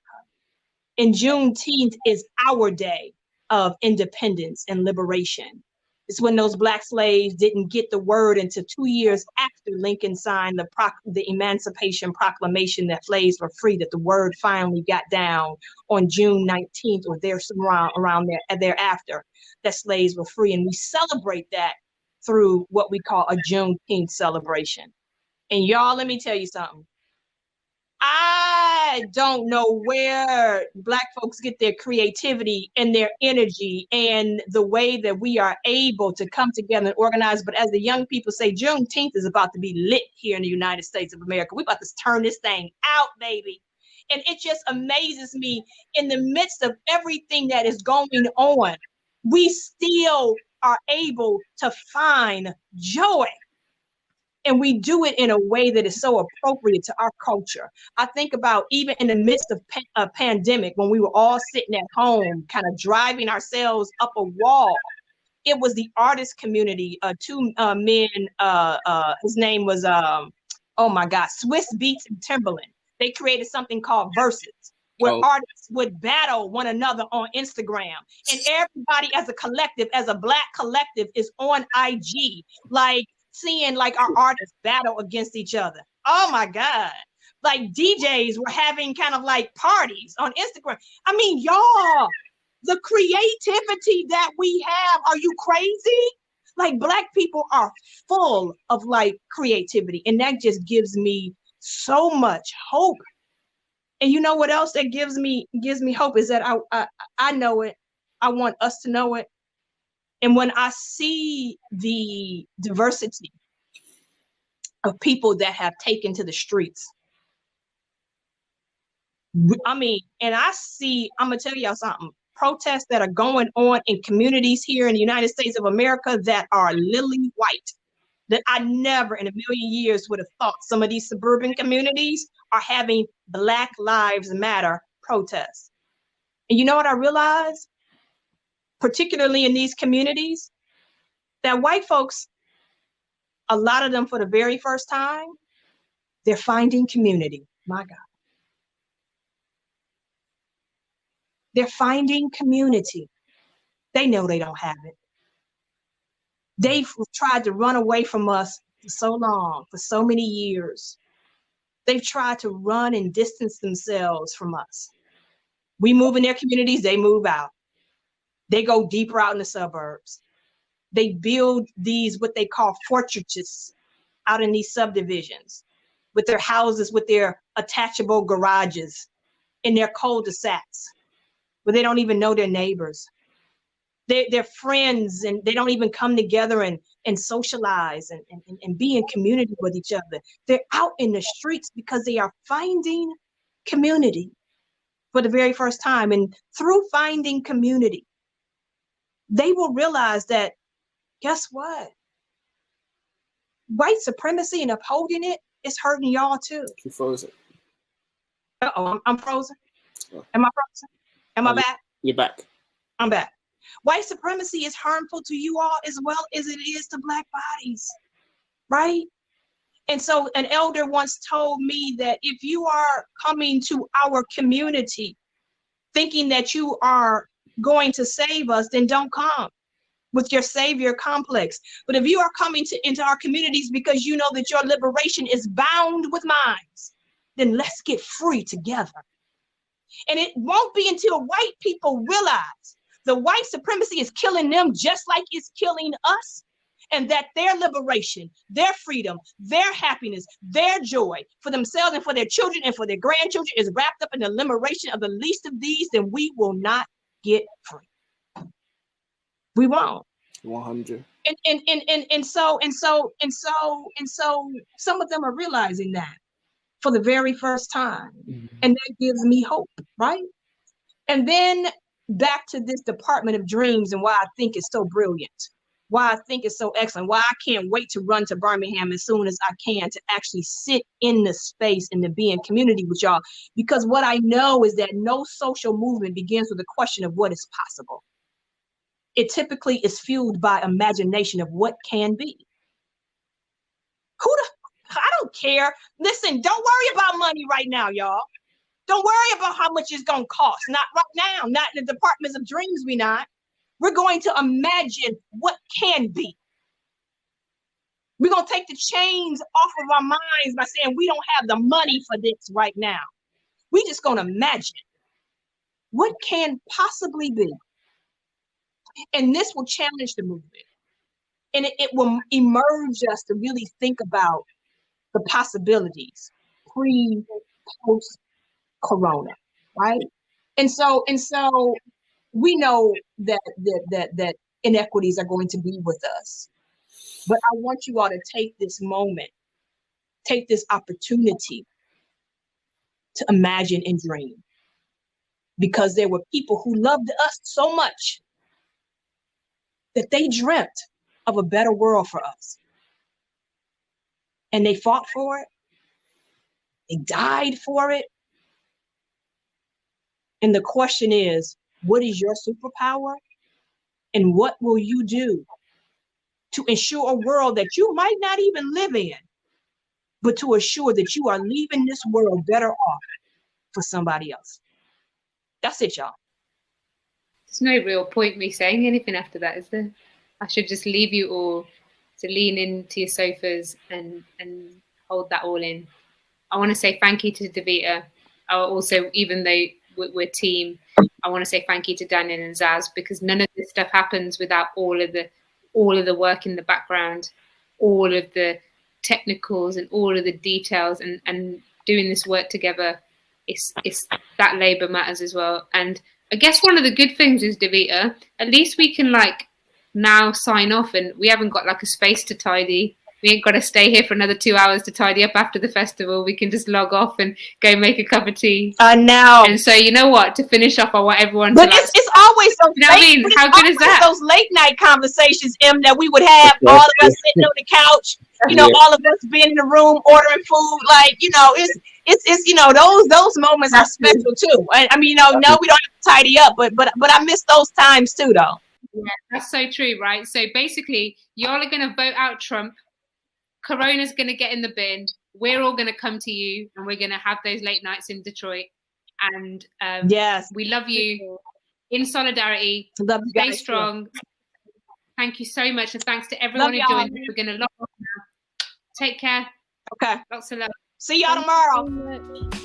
And Juneteenth is our day of independence and liberation. It's when those Black slaves didn't get the word until 2 years after Lincoln signed the Emancipation Proclamation that slaves were free, that the word finally got down on June 19th or there somewhere around there thereafter, that slaves were free. And we celebrate that through what we call a Juneteenth celebration. And y'all, let me tell you something. I don't know where Black folks get their creativity and their energy and the way that we are able to come together and organize. But as the young people say, Juneteenth is about to be lit here in the United States of America. We're about to turn this thing out, baby. And it just amazes me, in the midst of everything that is going on, we still are able to find joy. And we do it in a way that is so appropriate to our culture. I think about even in the midst of a pandemic, when we were all sitting at home, kind of driving ourselves up a wall. It was the artist community, two men, his name was, oh my God, Swiss Beats and Timberland. They created something called Verses, where artists would battle one another on Instagram. And everybody as a collective, as a Black collective, is on IG, like, seeing like our artists battle against each other. Oh my God. Like DJs were having kind of like parties on Instagram. I mean, y'all, the creativity that we have, are you crazy? Like Black people are full of like creativity, and that just gives me so much hope. And you know what else that gives me hope is that I know it. I want us to know it. And when I see the diversity of people that have taken to the streets, I mean, and I'm gonna tell y'all something, protests that are going on in communities here in the United States of America that are lily white, that I never in a million years would have thought some of these suburban communities are having Black Lives Matter protests. And you know what I realized? Particularly in these communities, that white folks, a lot of them for the very first time, they're finding community. My God. They're finding community. They know they don't have it. They've tried to run away from us for so long, for so many years. They've tried to run and distance themselves from us. We move in their communities, they move out. They go deeper out in the suburbs. They build these, what they call fortresses, out in these subdivisions with their houses, with their attachable garages in their cul-de-sacs, where they don't even know their neighbors. They're friends, and they don't even come together and socialize and be in community with each other. They're out in the streets because they are finding community for the very first time. And through finding community, they will realize that, guess what? White supremacy and upholding it is hurting y'all too. You frozen. Uh-oh, I'm frozen. Oh. Am I frozen? Am I back? You're back. I'm back. White supremacy is harmful to you all as well as it is to Black bodies, right? And so an elder once told me that if you are coming to our community thinking that you are going to save us, then don't come with your savior complex. But if you are coming into our communities because you know that your liberation is bound with minds, then let's get free together. And it won't be until white people realize the white supremacy is killing them just like it's killing us, and that their liberation, their freedom, their happiness, their joy for themselves and for their children and for their grandchildren is wrapped up in the liberation of the least of these, then we will not get free. We won't. 100. And so some of them are realizing that for the very first time. Mm-hmm. And that gives me hope, right? And then back to this Department of Dreams and why I think it's so brilliant, why I think it's so excellent, why I can't wait to run to Birmingham as soon as I can to actually sit in the space and to be in community with y'all. Because what I know is that no social movement begins with a question of what is possible. It typically is fueled by imagination of what can be. I don't care. Listen, don't worry about money right now, y'all. Don't worry about how much it's going to cost. Not right now, not in the Departments of Dreams, we not. We're going to imagine what can be. We're going to take the chains off of our minds by saying we don't have the money for this right now. We're just going to imagine what can possibly be. And this will challenge the movement. And it will emerge us to really think about the possibilities post-corona, right? And so we know that inequities are going to be with us. But I want you all to take this moment, take this opportunity to imagine and dream. Because there were people who loved us so much that they dreamt of a better world for us. And they fought for it. They died for it. And the question is, what is your superpower? And what will you do to ensure a world that you might not even live in, but to assure that you are leaving this world better off for somebody else? That's it, y'all. There's no real point me saying anything after that, is there? I should just leave you all to lean into your sofas and hold that all in. I want to say thank you to Devita. Also, even though we're team, I want to say thank you to Daniel and Zaz, because none of this stuff happens without all of the work in the background, all of the technicals and all of the details, and doing this work together. It's that labor matters as well. And I guess one of the good things is, Devita, at least we can like now sign off, and we haven't got like a space to tidy. We ain't got to stay here for another 2 hours to tidy up after the festival. We can just log off and go make a cup of tea. I know. And so, you know what? To finish off, I want everyone but to. But it's always those. You know what I mean? How good is that? Those late night conversations, that we would have, all of us sitting on the couch. All of us being in the room ordering food. Like, it's those moments are special too. I mean, no, we don't have to tidy up, but I miss those times too, though. Yeah, that's so true, right? So basically, y'all are going to vote out Trump. Corona's going to get in the bin. We're all going to come to you, and we're going to have those late nights in Detroit. And yes, we love you. In solidarity. Love you guys. Stay strong. Too. Thank you so much, and thanks to everyone who joined. We're going to log off now. Take care. Okay. Lots of love. See y'all tomorrow.